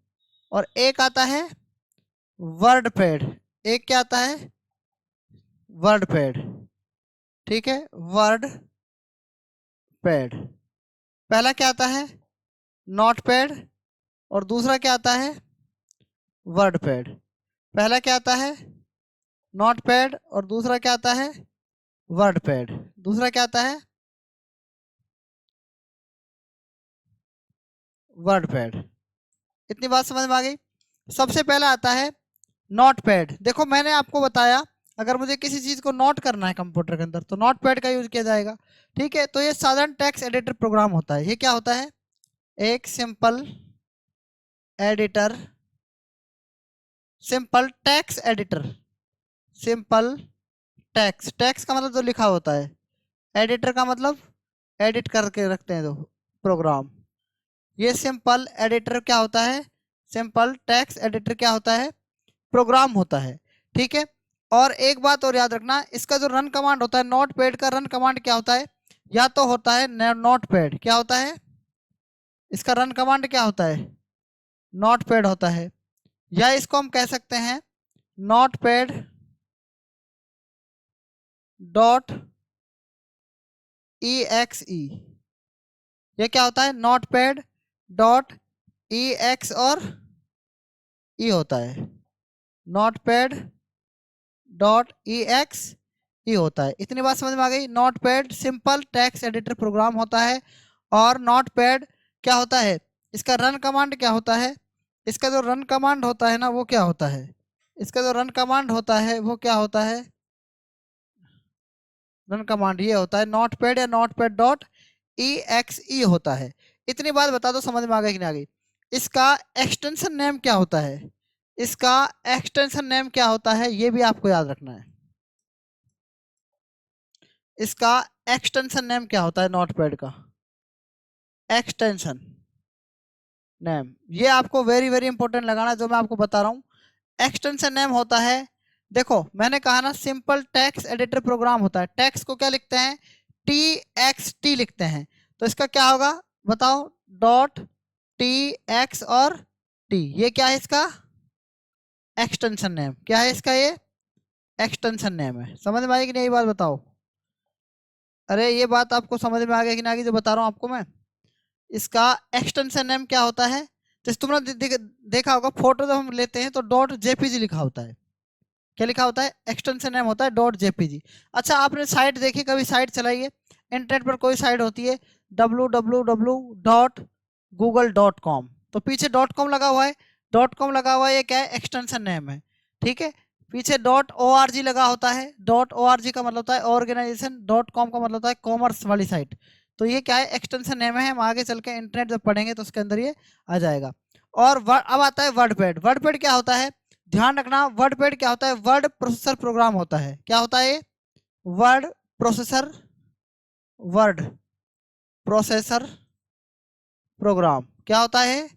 Speaker 1: और एक आता है वर्ड पैड। एक क्या आता है? Word pad. ठीक है, वर्ड पैड। पहला क्या आता है? Note pad. और दूसरा क्या आता है? Word pad. पहला क्या आता है? Note pad. और दूसरा क्या आता है? Word pad. दूसरा क्या आता है? Word pad. इतनी बात समझ में आ गई? सबसे पहला आता है नोट पैड। देखो मैंने आपको बताया, अगर मुझे किसी चीज को नोट करना है कंप्यूटर के अंदर तो नोट पैड का यूज किया जाएगा। ठीक है। तो ये साधारण टेक्स्ट एडिटर प्रोग्राम होता है। ये क्या होता है? एक simple editor, simple text editor, simple text. Text का मतलब जो लिखा होता है, एडिटर का मतलब एडिट करके रखते हैं जो प्रोग्राम। ये सिंपल एडिटर क्या होता है? सिंपल टेक्स्ट एडिटर क्या होता है? प्रोग्राम होता है। ठीक है। और एक बात और याद रखना, इसका जो रन कमांड होता है, नोट पैड का रन कमांड क्या होता है? या तो होता है नोट पैड, क्या होता है इसका रन कमांड? क्या होता है? नोट पैड होता है। या इसको हम कह सकते हैं notepad dot E X E. ये क्या होता है? Notepad dot E X और ई होता है। Notepad dot E X E होता है। इतनी बात समझ में आ गई? Notepad simple text editor program होता है। और नोट पैड क्या होता है? इसका रन कमांड क्या होता है? इसका जो रन कमांड होता है ना, वो क्या होता है? इसका जो रन कमांड होता है वो क्या होता है? रन कमांड ये होता है नोट पैड या notepad dot E X E होता है। इतनी बात बता दो, समझ में आ गई कि नहीं आ गई? इसका एक्सटेंशन नेम क्या होता है? इसका एक्सटेंशन नेम क्या होता है ये भी आपको याद रखना है। इसका एक्सटेंशन नेम क्या होता है नोटपैड का? एक्सटेंशन नेम, ये आपको वेरी वेरी इंपॉर्टेंट लगाना है जो मैं आपको बता रहा हूँ। एक्सटेंशन नेम होता है, देखो मैंने कहा ना सिंपल टेक्स्ट एडिटर प्रोग्राम होता है। टेक्स्ट को क्या लिखते हैं? टी एक्स टी लिखते हैं। तो इसका क्या होगा बताओ? डॉट टी एक्स और टी, ये क्या है इसका? एक्सटेंशन नेम क्या है इसका, ये एक्सटेंशन नेम है। समझ में आई कि नहीं, ये बात बताओ। अरे ये बात आपको समझ में आ गया कि नहीं, आगे जो बता रहा हूँ आपको मैं, इसका एक्सटेंशन नेम क्या होता है। जैसे तुमने देखा होगा फोटो जब हम लेते हैं तो डॉट जेपीजी लिखा होता है। क्या लिखा होता है, एक्सटेंशन नेम होता है डॉट जेपीजी। अच्छा आपने साइट देखी, कभी साइट चलाइए, इंटरनेट पर कोई साइट होती है www.google.com, तो पीछे .com लगा हुआ है, .com लगा हुआ है, ये क्या है, एक्सटेंशन नेम है। ठीक है, पीछे .org लगा होता है, .org का मतलब होता है ऑर्गेनाइजेशन, .com का मतलब होता है कॉमर्स वाली साइट। तो ये क्या है, एक्सटेंशन नेम है। हम आगे चल के इंटरनेट जब पढ़ेंगे तो उसके अंदर ये आ जाएगा। और अब आता है वर्डपैड। वर्डपैड क्या होता है, ध्यान रखना, वर्डपैड क्या होता है, वर्ड प्रोसेसर प्रोग्राम होता है। क्या होता है, word processor, word processor program क्या होता है,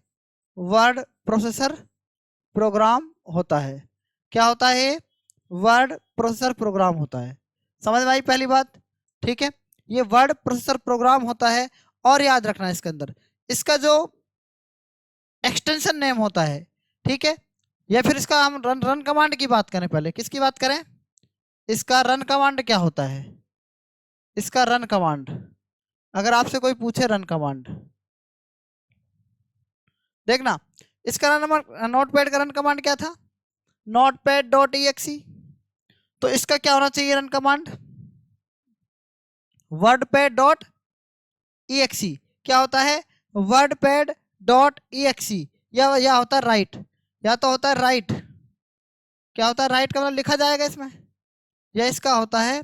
Speaker 1: वर्ड प्रोसेसर प्रोग्राम होता है। क्या होता है, वर्ड प्रोसेसर प्रोग्राम होता है। समझ में आई पहली बात। ठीक है, ये वर्ड प्रोसेसर प्रोग्राम होता है। और याद रखना इसके अंदर इसका जो एक्सटेंशन नेम होता है, ठीक है, या फिर इसका हम रन कमांड की बात करें, पहले किसकी बात करें, इसका रन कमांड क्या होता है, इसका रन कमांड। अगर आपसे कोई पूछे रन कमांड, देखना इसका रन, नोटपैड का रन कमांड क्या था, notepad.exe। तो इसका क्या होना चाहिए रन कमांड, wordpad.exe। क्या होता है, wordpad.exe, या होता है राइट, या तो होता है राइट। क्या होता है राइट का मतलब लिखा जाएगा इसमें, या इसका होता है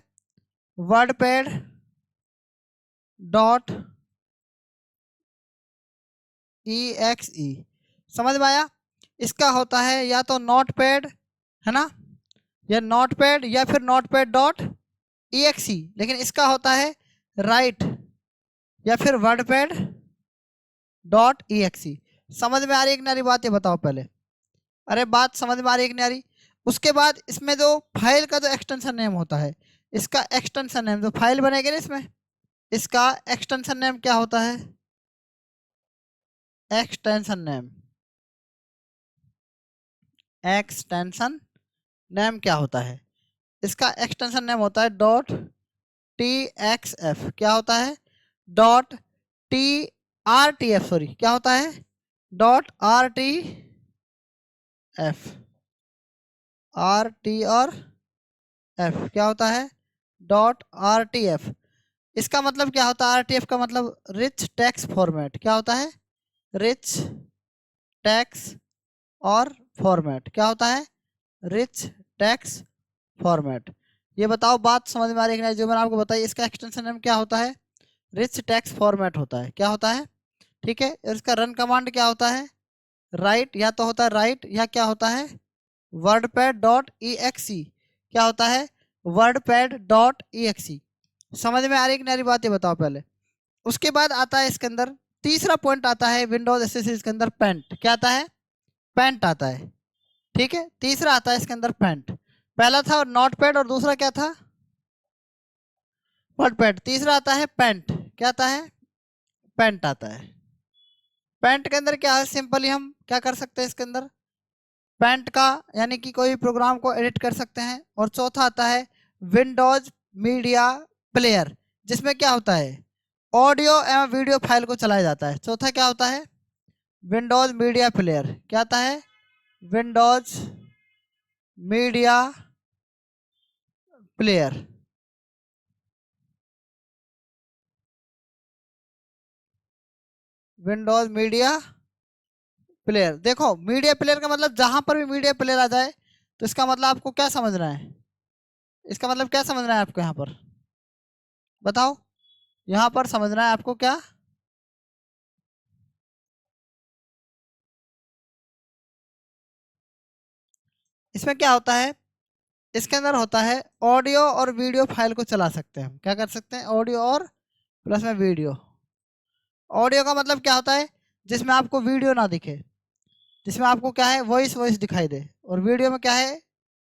Speaker 1: wordpad.exe। समझ में आया। इसका होता है या तो नोटपैड, है ना, या नोटपैड, या फिर notepad.exe, लेकिन इसका होता है राइट या फिर wordpad.exe। समझ में आ रही है कि नहीं बात, ये बताओ पहले। अरे बात समझ में आ रही है कि नहीं आ रही। उसके बाद इसमें जो फाइल का जो एक्सटेंशन नेम होता है, इसका एक्सटेंशन नेम जो फाइल बनेगी ना इसमें, इसका एक्सटेंशन नेम क्या होता है, एक्सटेंशन नेम, एक्सटेंशन नेम क्या होता है, इसका एक्सटेंशन नेम होता है .txf। क्या होता है, .trtf, सॉरी क्या होता है, .rtf, rt और f क्या होता है, .rtf। इसका मतलब क्या होता है, RTF का मतलब रिच टेक्स्ट फॉर्मेट। क्या होता है, रिच टेक्स्ट और फॉर्मेट। क्या होता है, रिच टेक्स्ट फॉर्मेट। ये बताओ बात समझ में आ रही है कि नहीं, जो मैंने आपको बताई, इसका एक्सटेंशन नेम क्या होता है, रिच टेक्स्ट फॉर्मेट होता है। क्या होता है, ठीक है। और इसका रन कमांड क्या होता है, राइट, या तो होता है राइट, या क्या होता है wordpad.exe। क्या होता है, wordpad.exe। समझ में आ रही है कि नहीं बात, ये बताओ पहले। उसके बाद आता है इसके अंदर तीसरा पॉइंट आता है विंडोज एसएससीज के अंदर पेंट। क्या आता है, पेंट आता है। ठीक है, तीसरा आता है इसके अंदर पेंट। पहला था नोटपैड और दूसरा क्या था, वर्डपैड। तीसरा आता है पेंट। क्या आता है, पेंट आता है। पेंट के अंदर क्या है, सिंपली हम क्या कर सकते हैं इसके अंदर, पेंट का यानी कि कोई प्रोग्राम को एडिट कर सकते हैं। और चौथा आता है विंडोज मीडिया प्लेयर, जिसमें क्या होता है, ऑडियो एवं वीडियो फाइल को चलाया जाता है। चौथा क्या होता है, विंडोज मीडिया प्लेयर। क्या आता है, Windows media player. Windows media player. देखो मीडिया प्लेयर का मतलब जहां पर भी मीडिया प्लेयर आ जाए, तो इसका मतलब आपको क्या समझना है, इसका मतलब क्या समझना है आपको, यहाँ पर बताओ, यहाँ पर समझना है आपको क्या, इसमें क्या होता है, इसके अंदर होता है ऑडियो और वीडियो फाइल को चला सकते हैं हम। क्या कर सकते हैं, ऑडियो और प्लस में वीडियो। ऑडियो का मतलब क्या होता है, जिसमें आपको वीडियो ना दिखे, जिसमें आपको क्या है, वॉइस वॉइस दिखाई दे। और वीडियो में क्या है,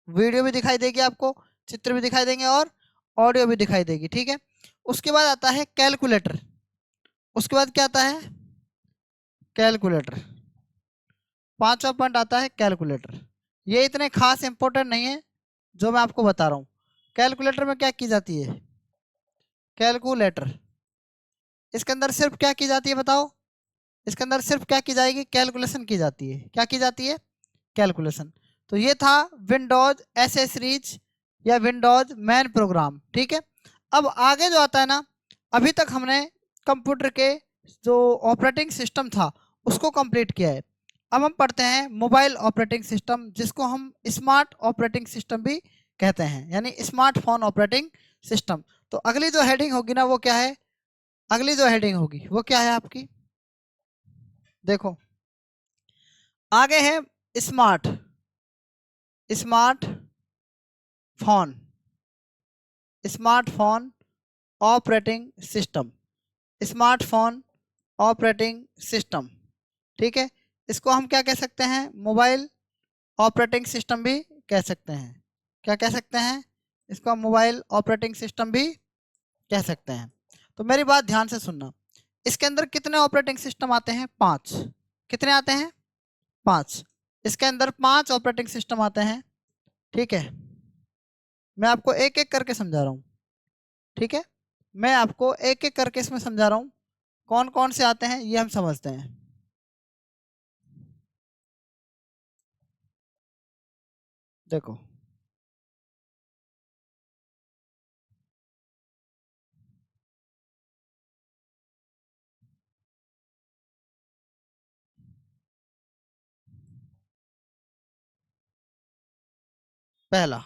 Speaker 1: वीडियो भी दिखाई देगी आपको, चित्र भी दिखाई देंगे और ऑडियो भी दिखाई देगी। ठीक है, उसके बाद आता है कैलकुलेटर। उसके बाद क्या आता है, कैलकुलेटर। पांचवा पॉइंट आता है कैलकुलेटर। ये इतने खास इंपॉर्टेंट नहीं है जो मैं आपको बता रहा हूँ। कैलकुलेटर में क्या की जाती है? कैलकुलेटर, इसके अंदर सिर्फ क्या की जाती है बताओ? इसके अंदर सिर्फ क्या की जाएगी? कैलकुलेशन की जाती है। क्या की जाती है? कैलकुलेशन। तो ये था विंडोज एसेसरीज या विंडोज मेन प्रोग्राम, ठीक है। अब आगे जो आता है ना, अभी तक हमने कंप्यूटर के जो ऑपरेटिंग सिस्टम था उसको कंप्लीट किया है। अब हम पढ़ते हैं मोबाइल ऑपरेटिंग सिस्टम, जिसको हम स्मार्ट ऑपरेटिंग सिस्टम भी कहते हैं, यानी स्मार्टफोन ऑपरेटिंग सिस्टम। तो अगली जो हेडिंग होगी ना वो क्या है? अगली जो हेडिंग होगी वो क्या है आपकी? देखो, आगे है smart, smart phone, smartphone operating system, smartphone operating system, ठीक है। इसको हम क्या कह सकते हैं? मोबाइल ऑपरेटिंग सिस्टम भी कह सकते हैं। क्या कह सकते हैं? इसको हम मोबाइल ऑपरेटिंग सिस्टम भी कह सकते हैं। तो मेरी बात ध्यान से सुनना, इसके अंदर कितने ऑपरेटिंग सिस्टम आते हैं? 5। कितने आते हैं? 5। इसके अंदर 5 ऑपरेटिंग सिस्टम आते हैं, ठीक है। मैं आपको एक एक करके समझा रहा हूँ, ठीक है। मैं आपको एक एक करके इसमें समझा रहा हूँ, कौन कौन से आते हैं ये हम समझते हैं। देखो, पहला,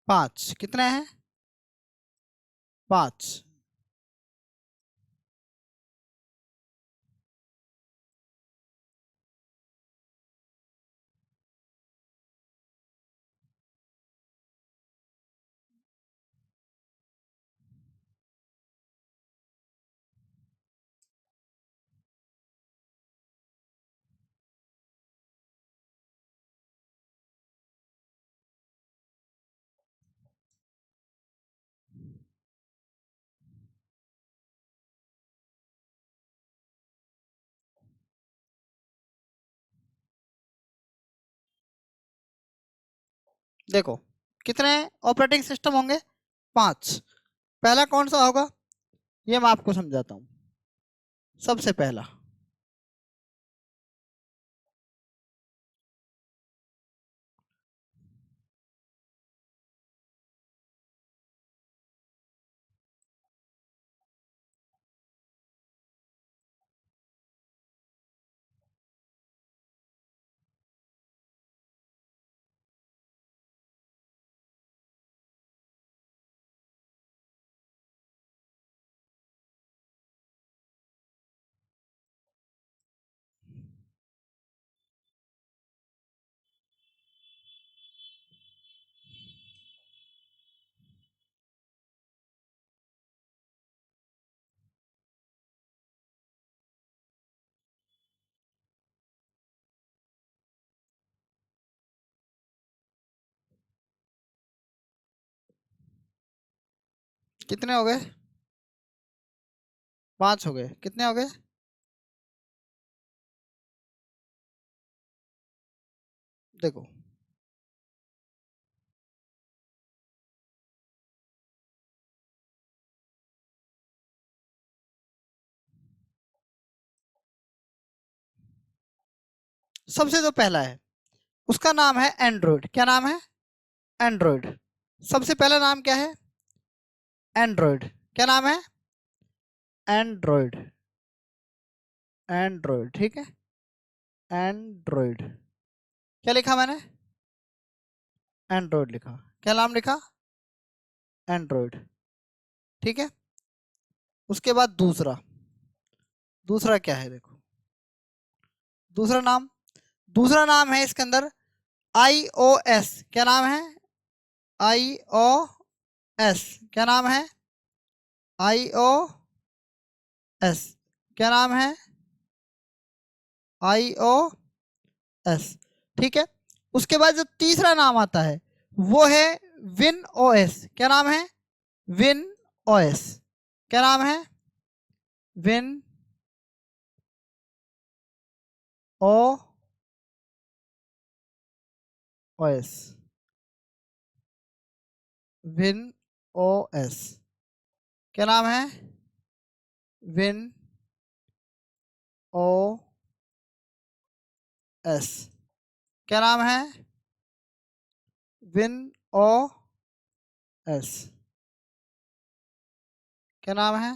Speaker 1: 5 कितने हैं? 5। देखो, कितने ऑपरेटिंग सिस्टम होंगे? 5। पहला कौन सा होगा ये मैं आपको समझाता हूँ। सबसे पहला, कितने हो गए? 5 हो गए। कितने हो गए? देखो, सबसे जो पहला है उसका नाम है एंड्रॉइड। क्या नाम है? एंड्रॉइड। सबसे पहला नाम क्या है? एंड्रॉइड। क्या नाम है? एंड्रॉइड। एंड्रॉइड, ठीक है। एंड्रॉइड। क्या लिखा मैंने? एंड्रॉइड लिखा। क्या नाम लिखा? एंड्रॉइड, ठीक है। उसके बाद दूसरा, दूसरा क्या है? देखो, दूसरा नाम, दूसरा नाम है इसके अंदर iOS। क्या नाम है? iOS। क्या नाम है? iOS। क्या नाम है? iOS, ठीक है। उसके बाद जो तीसरा नाम आता है वो है विन OS। क्या नाम है? Win OS. क्या नाम है? Win O OS. Win OS. क्या नाम है? Win O S. क्या नाम है? Win O S. क्या नाम है?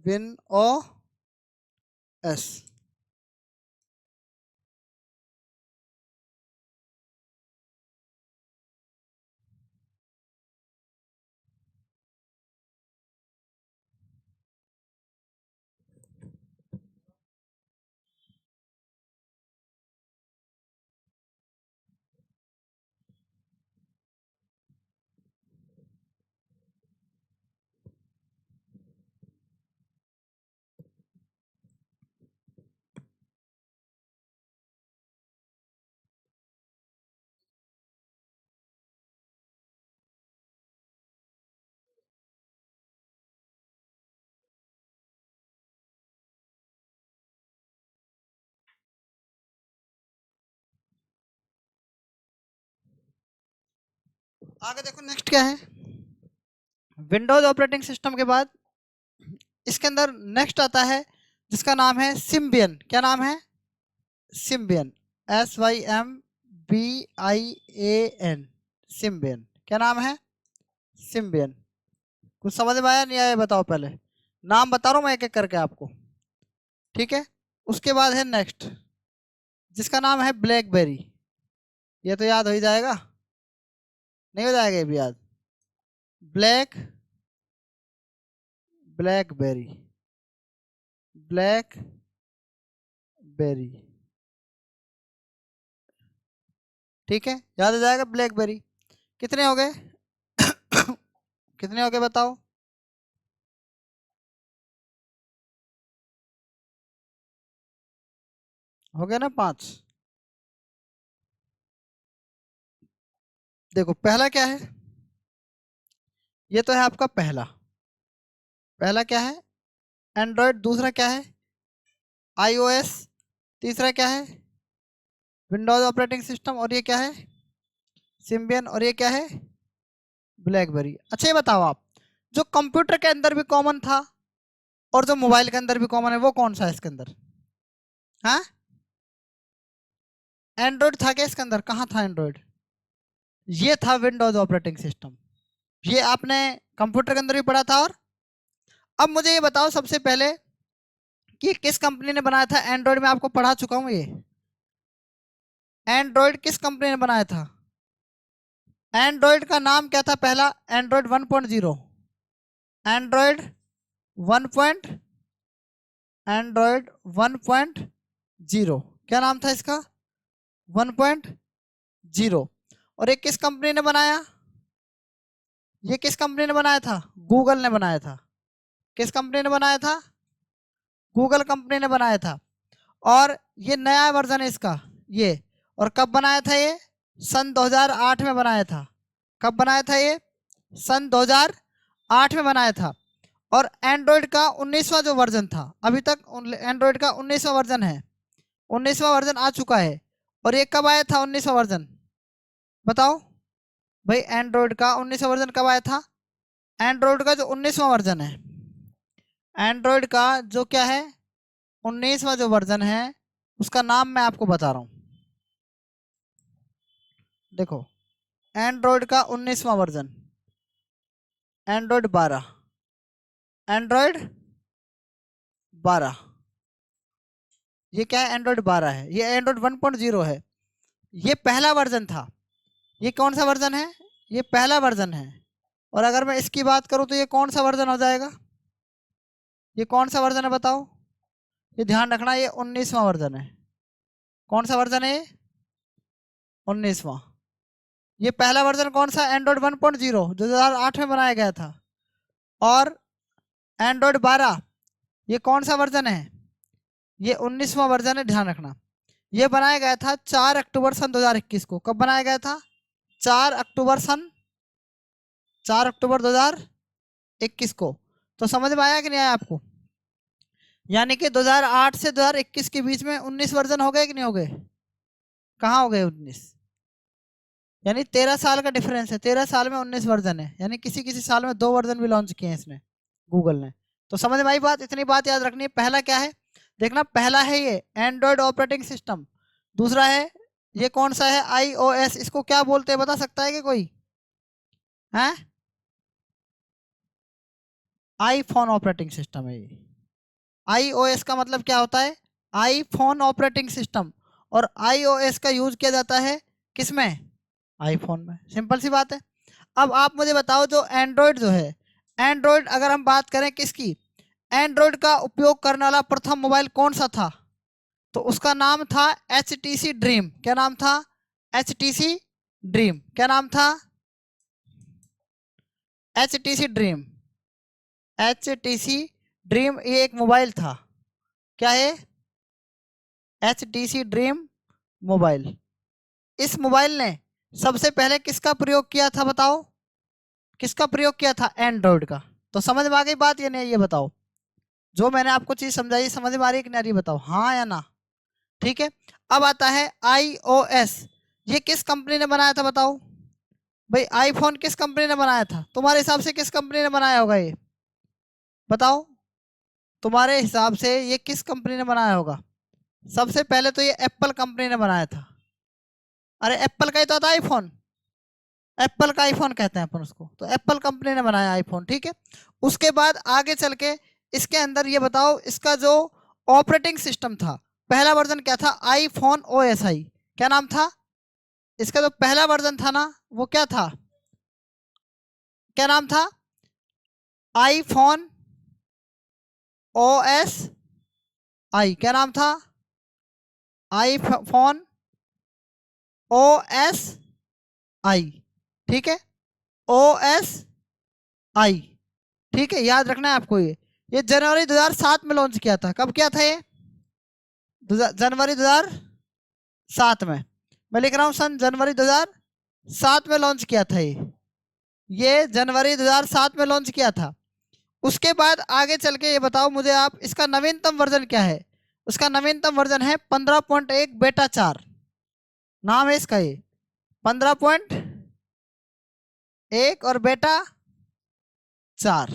Speaker 1: Win O S. आगे देखो नेक्स्ट क्या है। विंडोज ऑपरेटिंग सिस्टम के बाद इसके अंदर नेक्स्ट आता है जिसका नाम है सिम्बियन। क्या नाम है? सिम्बियन। SYMBIAN। सिम्बियन। क्या नाम है? सिम्बियन। कुछ समझ में आया नहीं आया बताओ? पहले नाम बता रहा हूँ मैं एक एक करके आपको, ठीक है? उसके बाद है नेक्स्ट जिसका नाम है ब्लैकबेरी। ये तो याद हो ही जाएगा, नहीं हो जाएगा ये भी याद? ब्लैकबेरी। ब्लैकबेरी, ठीक है, याद हो जाएगा ब्लैकबेरी। कितने हो गए? कितने हो गए बताओ? हो गए ना 5? देखो पहला क्या है, ये तो है आपका पहला। पहला क्या है? एंड्रॉयड। दूसरा क्या है? iOS। तीसरा क्या है? Windows operating system. और ये क्या है? सिम्बियन। और ये क्या है? ब्लैकबेरी। अच्छा ये बताओ आप, जो कंप्यूटर के अंदर भी कॉमन था और जो मोबाइल के अंदर भी कॉमन है वो कौन सा है इसके अंदर? हाँ, एंड्रॉयड था क्या इसके अंदर? कहाँ था एंड्रॉयड? ये था विंडोज ऑपरेटिंग सिस्टम। ये आपने कंप्यूटर के अंदर भी पढ़ा था। और अब मुझे ये बताओ सबसे पहले कि किस कंपनी ने बनाया था एंड्रॉयड? में आपको पढ़ा चुका हूँ ये। एंड्रॉयड किस कंपनी ने बनाया था? एंड्रॉयड का नाम क्या था पहला? एंड्रॉयड 1.0। Android 1 point Android 1.0। क्या नाम था इसका? 1.0। और ये किस कंपनी ने बनाया? ये किस कंपनी ने बनाया था? गूगल ने बनाया था। किस कंपनी ने बनाया था? गूगल कंपनी ने बनाया था। और ये नया वर्जन है इसका ये। और कब बनाया था ये? सन 2008 में बनाया था। कब बनाया था ये? सन 2008 में बनाया था। और एंड्रॉयड का 19वां जो वर्जन था, अभी तक एंड्रॉयड का 19वां वर्जन है। 19वां वर्जन आ चुका है। और ये कब आया था 19वां वर्जन? बताओ भाई, एंड्रॉयड का 19वां वर्जन कब आया था? एंड्रॉयड का जो 19वां वर्जन है, एंड्रॉयड का जो क्या है 19वां जो वर्जन है, उसका नाम मैं आपको बता रहा हूँ। देखो एंड्रॉयड का 19वां वर्जन, एंड्रॉयड 12। एंड्रॉयड 12, ये क्या है? एंड्रॉयड 12 है। ये एंड्रॉयड 1.0 है। ये पहला वर्जन था। ये कौन सा वर्जन है? ये पहला वर्जन है। और अगर मैं इसकी बात करूं तो ये कौन सा वर्जन हो जाएगा? ये कौन सा वर्जन है बताओ? ये ध्यान रखना, ये 19वां वर्जन है। कौन सा वर्जन है ये? 19वां। ये पहला वर्जन कौन सा? एंड्रॉयड 1.0 जो 2008 में बनाया गया था। और एंड्रॉयड 12 ये कौन सा वर्जन है? ये 19वां वर्जन है, ध्यान रखना। ये बनाया गया था 4 अक्टूबर सन 2021 को। कब बनाया गया था? 4 अक्टूबर सन 4 अक्टूबर 2021 2021 को। तो समझ में आया कि नहीं आया आपको? यानी कि 2008 से 2021 के बीच में 19 वर्जन हो गए कि नहीं हो गए? कहाँ हो गए 19? यानी 13 साल का डिफरेंस है, 13 साल में 19 वर्जन है, यानी किसी किसी साल में 2 वर्जन भी लॉन्च किए हैं इसने, गूगल ने। तो समझ में आई बात? इतनी बात याद रखनी है। पहला क्या है देखना, पहला है ये एंड्रॉयड ऑपरेटिंग सिस्टम। दूसरा है ये कौन सा है, iOS। इसको क्या बोलते हैं बता सकता है कि कोई है? आईफोन ऑपरेटिंग सिस्टम है ये। iOS का मतलब क्या होता है? IPhone operating system. और iOS का यूज किया जाता है किसमें? आईफोन में। सिंपल सी बात है। अब आप मुझे बताओ, जो एंड्रॉयड जो है, एंड्रॉयड अगर हम बात करें किसकी, एंड्रॉयड का उपयोग करने वाला प्रथम मोबाइल कौन सा था? तो उसका नाम था HTC ड्रीम। क्या नाम था? HTC dream. क्या नाम था? HTC dream. HTC ड्रीम ये एक मोबाइल था। क्या है? HTC dream mobile. इस मोबाइल ने सबसे पहले किसका प्रयोग किया था बताओ? किसका प्रयोग किया था? एंड्रॉयड का। तो समझ में आ गई बात या नहीं? ये बताओ, जो मैंने आपको चीज समझाई समझ में आ रही है कि नहीं? बताओ हाँ या ना। ठीक है। अब आता है iOS। ये किस कंपनी ने बनाया था बताओ? भाई आईफोन किस कंपनी ने बनाया था? तुम्हारे हिसाब से किस कंपनी ने बनाया होगा ये? बताओ, तुम्हारे हिसाब से ये किस कंपनी ने बनाया होगा? सबसे पहले तो ये एप्पल कंपनी ने बनाया था। अरे एप्पल का ही तो था आईफोन। एप्पल का आईफोन कहते हैं अपन उसको। तो एप्पल कंपनी ने बनाया आईफोन। ठीक है। उसके बाद आगे चल के इसके अंदर ये बताओ, इसका जो ऑपरेटिंग सिस्टम था, पहला वर्जन क्या था? IPhone OSI। क्या नाम था इसका? जो पहला वर्जन था ना, वो क्या था? क्या नाम था? IPhone OSI। क्या नाम था? IPhone OSI। ठीक है, OSI। ठीक है, याद रखना है आपको। ये जनवरी 2007 में लॉन्च किया था। कब किया था ये? जनवरी 2007 में। मैं लिख रहा हूँ सन जनवरी 2007 में लॉन्च किया था ये जनवरी 2007 में लॉन्च किया था। उसके बाद आगे चल के ये बताओ मुझे आप, इसका नवीनतम वर्जन क्या है? उसका नवीनतम वर्जन है 15.1 बेटा 4। नाम है इसका ये 15.1 और बेटा 4।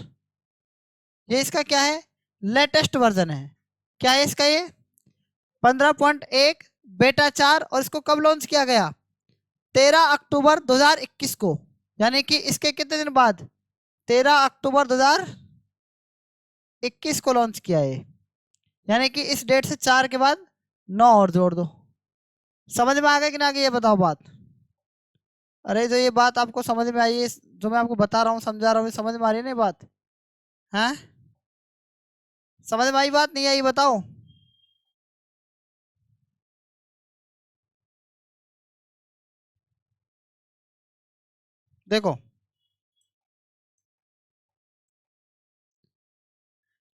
Speaker 1: ये इसका क्या है? लेटेस्ट वर्जन है। क्या है इसका? ये 15.1 बेटा 4। और इसको कब लॉन्च किया गया? 13 अक्टूबर 2021 को। यानी कि इसके कितने दिन बाद? 13 अक्टूबर 2021 को लॉन्च किया है। यानी कि इस डेट से 4 के बाद 9 और जोड़ दो। समझ में आ गया कि ना? ये बताओ बात। अरे जो ये बात आपको समझ में आई है, जो मैं आपको बता रहा हूँ समझा रहा हूँ, समझ में आ रही है ना बात? है? समझ में आई बात? नहीं आई बताओ। देखो,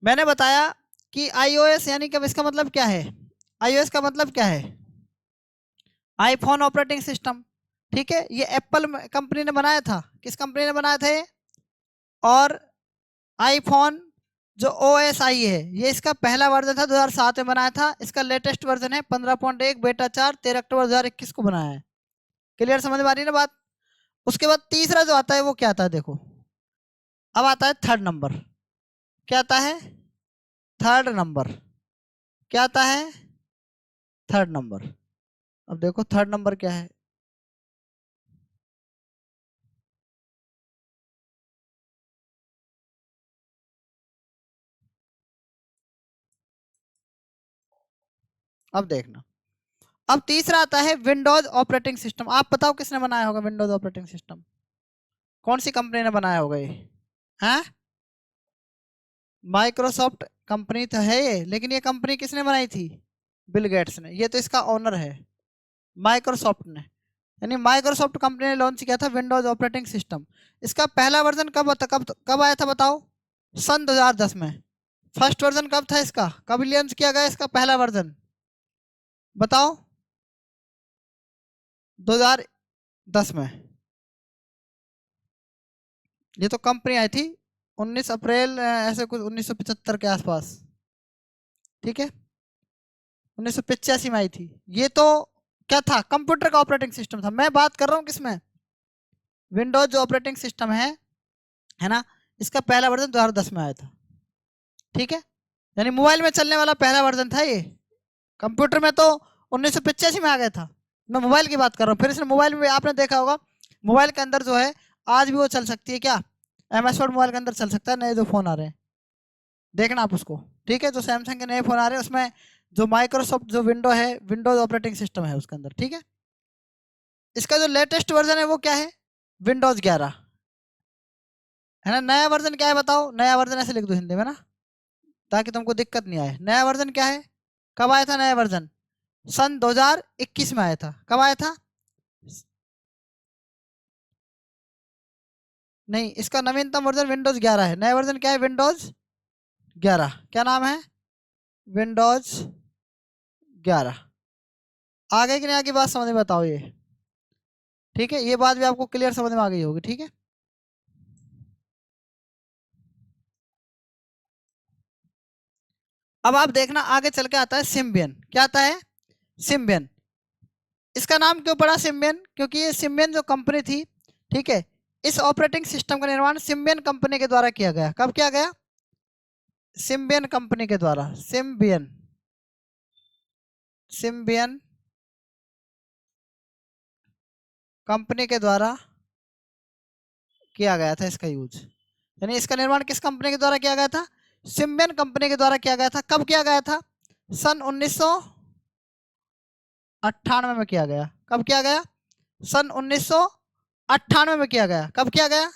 Speaker 1: मैंने बताया कि iOS यानी कि अब इसका मतलब क्या है? iOS का मतलब क्या है? IPhone operating system. ठीक है, ये एप्पल कंपनी ने बनाया था। किस कंपनी ने बनाया था ये? और आईफोन जो OSI है, ये इसका पहला वर्जन था, 2007 में बनाया था। इसका लेटेस्ट वर्जन है 15.1 बेटा 4, 13 अक्टूबर 2021 को बनाया है। क्लियर? समझ में आ रही है ना बात? उसके बाद तीसरा जो आता है वो क्या आता है देखो। अब आता है थर्ड नंबर। क्या आता है? Third number. क्या आता है? Third number. अब देखो थर्ड नंबर क्या है। अब देखना, अब तीसरा आता है विंडोज ऑपरेटिंग सिस्टम। आप बताओ किसने बनाया होगा विंडोज ऑपरेटिंग सिस्टम? कौन सी कंपनी ने बनाया होगा ये? हैं? माइक्रोसॉफ्ट कंपनी तो है ये, लेकिन ये कंपनी किसने बनाई थी? बिल गेट्स ने। ये तो इसका ओनर है, माइक्रोसॉफ्ट ने। यानी माइक्रोसॉफ्ट कंपनी ने लॉन्च किया था विंडोज ऑपरेटिंग सिस्टम। इसका पहला वर्जन कब आया था बताओ? सन 2010 में। फर्स्ट वर्जन कब था इसका? कब लॉन्च किया गया इसका पहला वर्जन? बताओ। 2010 में। ये तो कंपनी आई थी 19 अप्रैल ऐसे कुछ 1975 के आसपास, ठीक है, 1985 में आई थी। ये तो क्या था, कंप्यूटर का ऑपरेटिंग सिस्टम था। मैं बात कर रहा हूँ किसमें, विंडोज जो ऑपरेटिंग सिस्टम है ना, इसका पहला वर्जन 2010 में आया था, ठीक है। यानी मोबाइल में चलने वाला पहला वर्जन था ये। कंप्यूटर में तो 1985 में आ गया था, मैं मोबाइल की बात कर रहा हूँ। फिर इसने मोबाइल में आपने देखा होगा, मोबाइल के अंदर जो है आज भी वो चल सकती है क्या, MS वर्ड मोबाइल के अंदर चल सकता है। नए जो फोन आ रहे हैं देखना आप उसको, ठीक है, जो सैमसंग के नए फोन आ रहे हैं उसमें जो माइक्रोसॉफ्ट जो विंडो है, विंडोज ऑपरेटिंग सिस्टम है उसके अंदर, ठीक है। इसका जो लेटेस्ट वर्जन है वो क्या है, विंडोज 11 है ना। नया वर्जन क्या है बताओ, नया वर्जन ऐसे लिख दो हिंदी में ना, ताकि तुमको दिक्कत नहीं आए। नया वर्जन क्या है, कब आया था नया वर्जन, सन 2021 में आया था। कब आया था, नहीं, इसका नवीनतम वर्जन विंडोज 11 है। नया वर्जन क्या है, विंडोज 11। क्या नाम है, विंडोज 11। आगे की नहीं आगे बात समझ में बताओ ये, ठीक है, ये बात भी आपको क्लियर समझ में आ गई होगी, ठीक है। अब आप देखना आगे चल के आता है सिम्बियन। क्या आता है, सिम्बियन। इसका नाम क्यों पड़ा सिम्बियन, क्योंकि ये सिम्बियन जो कंपनी थी, ठीक है, इस ऑपरेटिंग सिस्टम का निर्माण सिम्बियन कंपनी के द्वारा किया गया। कब किया गया, सिम्बियन कंपनी के द्वारा। सिम्बियन, सिम्बियन कंपनी के द्वारा किया गया था इसका यूज। यानी इसका निर्माण किस कंपनी के द्वारा किया गया था, सिम्बियन कंपनी के द्वारा किया गया था। कब किया गया था, सन 1998 में किया गया। कब किया गया, सन 1998 में किया गया। कब किया गया,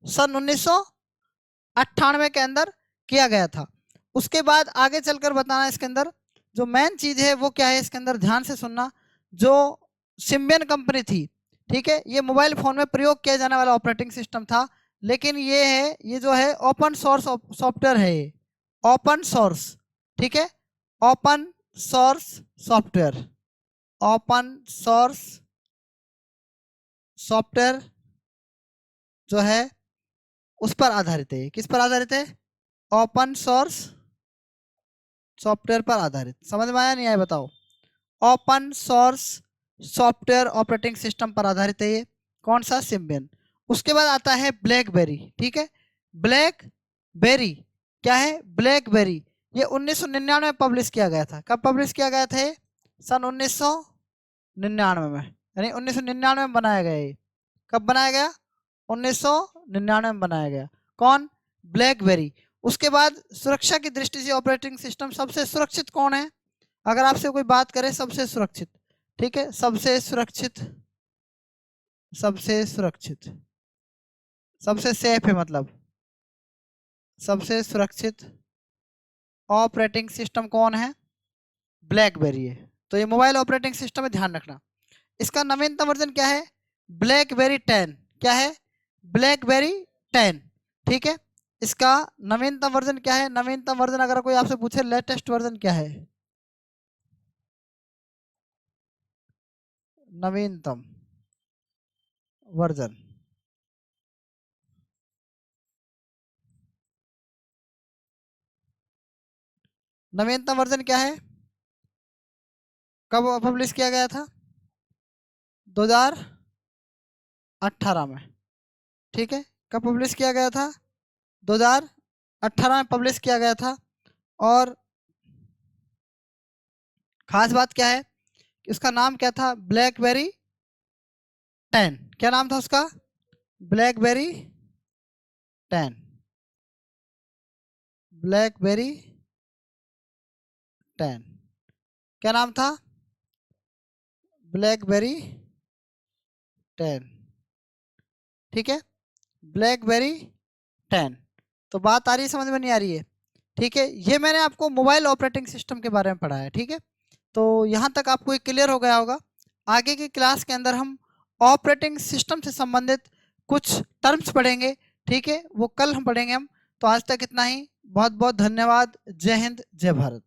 Speaker 1: सन 1998 के अंदर किया गया था। उसके बाद आगे चलकर बताना इसके अंदर जो मेन चीज है वो क्या है, इसके अंदर ध्यान से सुनना। जो सिम्बियन कंपनी थी, ठीक है, ये मोबाइल फोन में प्रयोग किया जाने वाला ऑपरेटिंग सिस्टम था। लेकिन ये है, ये जो है ओपन सोर्स सॉफ्टवेयर है, ये ओपन सोर्स, ठीक है, open source software, open source software जो है उस पर आधारित है। किस पर आधारित है, ओपन सोर्स सॉफ्टवेयर पर आधारित। समझ में आया नहीं आया बताओ, open source software operating system पर आधारित है ये। कौन सा, सिम्बियन। उसके बाद आता है ब्लैकबेरी, ठीक है, ब्लैकबेरी क्या है, ब्लैकबेरी। ये 1999 में पब्लिश किया गया था। कब पब्लिश किया गया था, सन 1999 में, यानी 1999 में बनाया गया ये। कब बनाया गया, 1999 में बनाया गया। कौन, ब्लैकबेरी। उसके बाद सुरक्षा की दृष्टि से ऑपरेटिंग सिस्टम सबसे सुरक्षित कौन है, अगर आपसे कोई बात करे सबसे सुरक्षित, ठीक है, सबसे सुरक्षित, सबसे सुरक्षित, सबसे सेफ है मतलब, सबसे सुरक्षित ऑपरेटिंग सिस्टम कौन है, ब्लैकबेरी है। तो ये मोबाइल ऑपरेटिंग सिस्टम में ध्यान रखना। इसका नवीनतम वर्जन क्या है, ब्लैकबेरी 10। क्या है, ब्लैकबेरी 10, ठीक है। इसका नवीनतम वर्जन क्या है, नवीनतम वर्जन अगर कोई आपसे पूछे लेटेस्ट वर्जन क्या है, नवीनतम वर्जन, नवीनतम वर्जन क्या है, कब पब्लिश किया गया था, 2018 में, ठीक है। कब पब्लिश किया गया था, 2018 में पब्लिश किया गया था। और खास बात क्या है कि उसका नाम क्या था, ब्लैकबेरी 10। क्या नाम था उसका, ब्लैकबेरी 10, ब्लैकबेरी 10। क्या नाम था, ब्लैकबेरी 10, ठीक है, ब्लैकबेरी 10। तो बात आ रही है, समझ में नहीं आ रही है, ठीक है। ये मैंने आपको मोबाइल ऑपरेटिंग सिस्टम के बारे में पढ़ाया, ठीक है। तो यहाँ तक आपको ये क्लियर हो गया होगा। आगे की क्लास के अंदर हम ऑपरेटिंग सिस्टम से संबंधित कुछ टर्म्स पढ़ेंगे, ठीक है, वो कल हम पढ़ेंगे हम। तो आज तक इतना ही, बहुत बहुत धन्यवाद। जय हिंद, जय भारत।